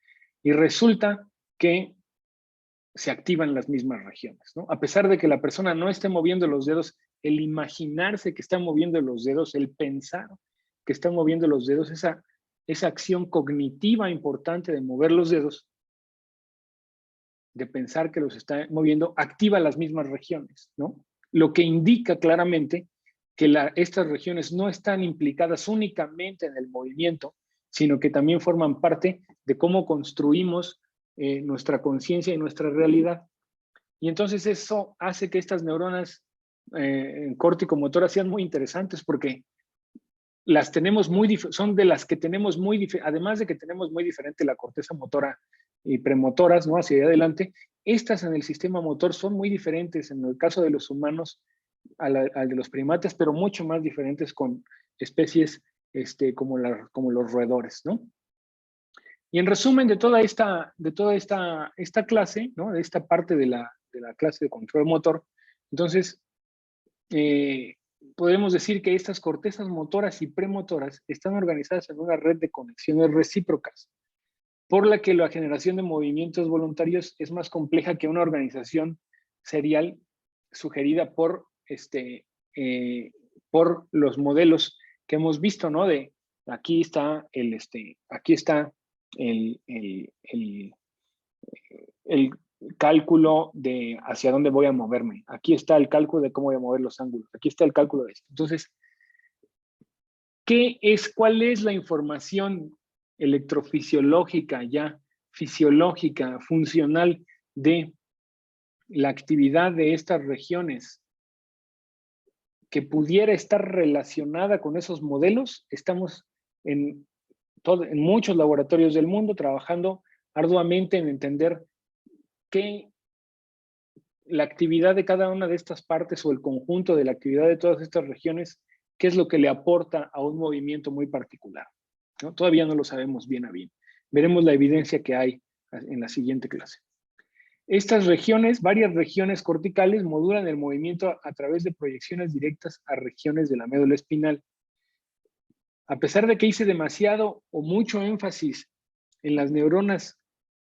Y resulta que se activan las mismas regiones, ¿no? A pesar de que la persona no esté moviendo los dedos, el imaginarse que está moviendo los dedos, el pensar que está moviendo los dedos, esa acción cognitiva importante de mover los dedos, de pensar que los está moviendo, activa las mismas regiones, ¿no? Lo que indica claramente que estas regiones no están implicadas únicamente en el movimiento, sino que también forman parte de cómo construimos nuestra conciencia y nuestra realidad. Y entonces eso hace que estas neuronas córtico-motoras sean muy interesantes porque las tenemos son de las que tenemos además de que tenemos muy diferente la corteza motora y premotoras, ¿no? Hacia adelante, estas en el sistema motor son muy diferentes en el caso de los humanos al de los primates, pero mucho más diferentes con especies como los roedores, ¿no? Y en resumen de toda esta clase, ¿no? De esta parte de la clase de control motor, entonces, podemos decir que estas cortezas motoras y premotoras están organizadas en una red de conexiones recíprocas, por la que la generación de movimientos voluntarios es más compleja que una organización serial sugerida por los modelos que hemos visto, ¿no? De aquí está el cálculo de hacia dónde voy a moverme. Aquí está el cálculo de cómo voy a mover los ángulos. Aquí está el cálculo de esto. Entonces, ¿cuál es la información electrofisiológica ya, fisiológica, funcional de la actividad de estas regiones que pudiera estar relacionada con esos modelos? Estamos en muchos laboratorios del mundo trabajando arduamente en entender la actividad de cada una de estas partes o el conjunto de la actividad de todas estas regiones, qué es lo que le aporta a un movimiento muy particular, ¿no? Todavía no lo sabemos bien a bien. Veremos la evidencia que hay en la siguiente clase. Estas regiones, varias regiones corticales, modulan el movimiento a través de proyecciones directas a regiones de la médula espinal. A pesar de que hice demasiado o mucho énfasis en las neuronas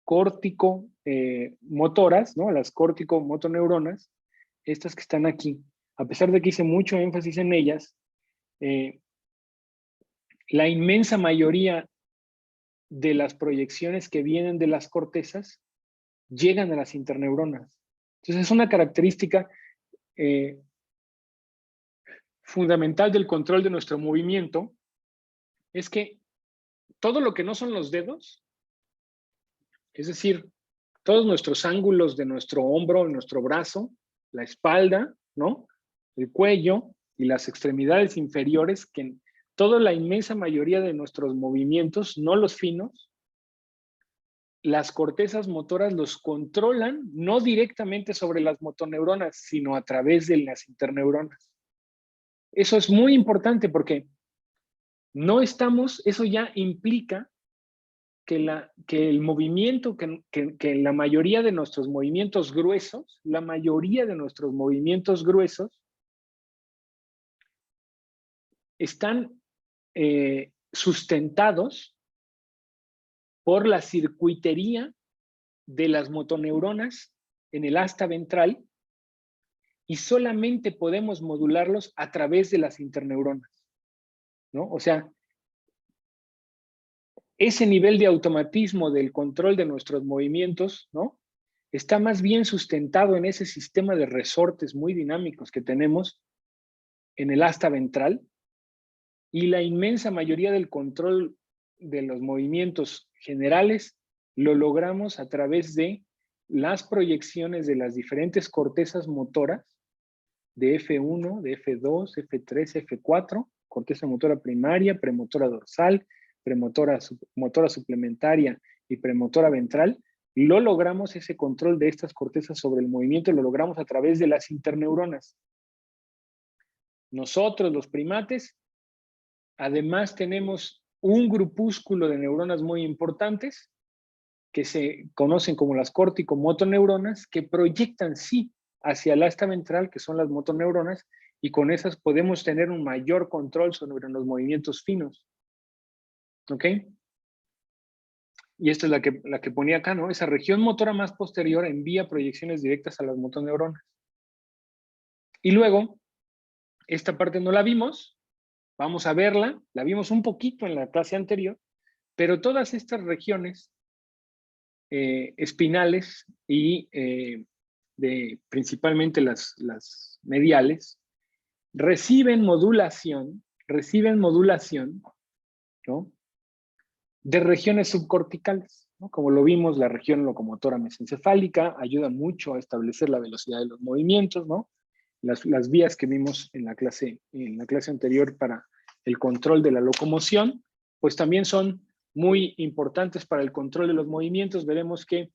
córtico-motoras, ¿no? Las córtico-motoneuronas, estas que están aquí, a pesar de que hice mucho énfasis en ellas, la inmensa mayoría de las proyecciones que vienen de las cortezas llegan a las interneuronas. Entonces es una característica fundamental del control de nuestro movimiento, es que todo lo que no son los dedos, es decir, todos nuestros ángulos de nuestro hombro, nuestro brazo, la espalda, ¿no? El cuello y las extremidades inferiores, que toda la inmensa mayoría de nuestros movimientos, no los finos, las cortezas motoras los controlan no directamente sobre las motoneuronas, sino a través de las interneuronas. Eso es muy importante porque eso ya implica que el movimiento, que la mayoría de nuestros movimientos gruesos, están sustentados por la circuitería de las motoneuronas en el asta ventral y solamente podemos modularlos a través de las interneuronas, ¿no? O sea, ese nivel de automatismo del control de nuestros movimientos, ¿no? Está más bien sustentado en ese sistema de resortes muy dinámicos que tenemos en el asta ventral, y la inmensa mayoría del control de los movimientos generales lo logramos a través de las proyecciones de las diferentes cortezas motoras de F1, de F2, F3, F4, corteza motora primaria, premotora dorsal, motora suplementaria y premotora ventral. Lo logramos, ese control de estas cortezas sobre el movimiento, lo logramos a través de las interneuronas. Nosotros, los primates, además tenemos un grupúsculo de neuronas muy importantes que se conocen como las córtico-motoneuronas, que proyectan sí hacia el asta ventral, que son las motoneuronas, y con esas podemos tener un mayor control sobre los movimientos finos. ¿Ok? Y esta es la que ponía acá, ¿no? Esa región motora más posterior envía proyecciones directas a las motoneuronas. Y luego, esta parte no la vimos, vamos a verla, la vimos un poquito en la clase anterior, pero todas estas regiones espinales y principalmente las mediales, reciben modulación, ¿no? De regiones subcorticales. ¿no? Como lo vimos, la región locomotora mesencefálica ayuda mucho a establecer la velocidad de los movimientos, ¿no? Las vías que vimos en la clase anterior para el control de la locomoción, pues también son muy importantes para el control de los movimientos. Veremos que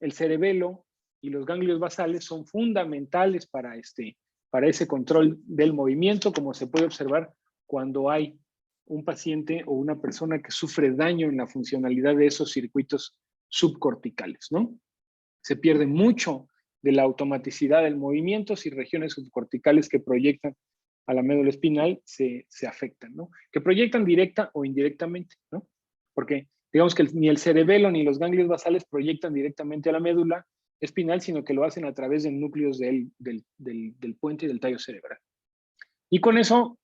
el cerebelo y los ganglios basales son fundamentales para ese control del movimiento, como se puede observar cuando hay un paciente o una persona que sufre daño en la funcionalidad de esos circuitos subcorticales, ¿no? Se pierde mucho de la automaticidad del movimiento si regiones subcorticales que proyectan a la médula espinal se afectan, ¿no? Que proyectan directa o indirectamente, ¿no? Porque digamos que ni el cerebelo ni los ganglios basales proyectan directamente a la médula espinal, sino que lo hacen a través de núcleos del puente y del tallo cerebral. Y con eso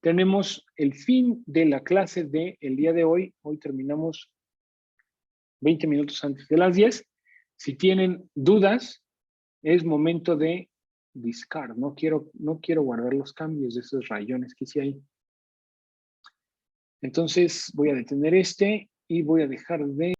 tenemos el fin de la clase del día de hoy. Hoy terminamos 20 minutos antes de las 10. Si tienen dudas, es momento de discard. No quiero guardar los cambios de esos rayones que hice ahí. Entonces voy a detener y voy a dejar de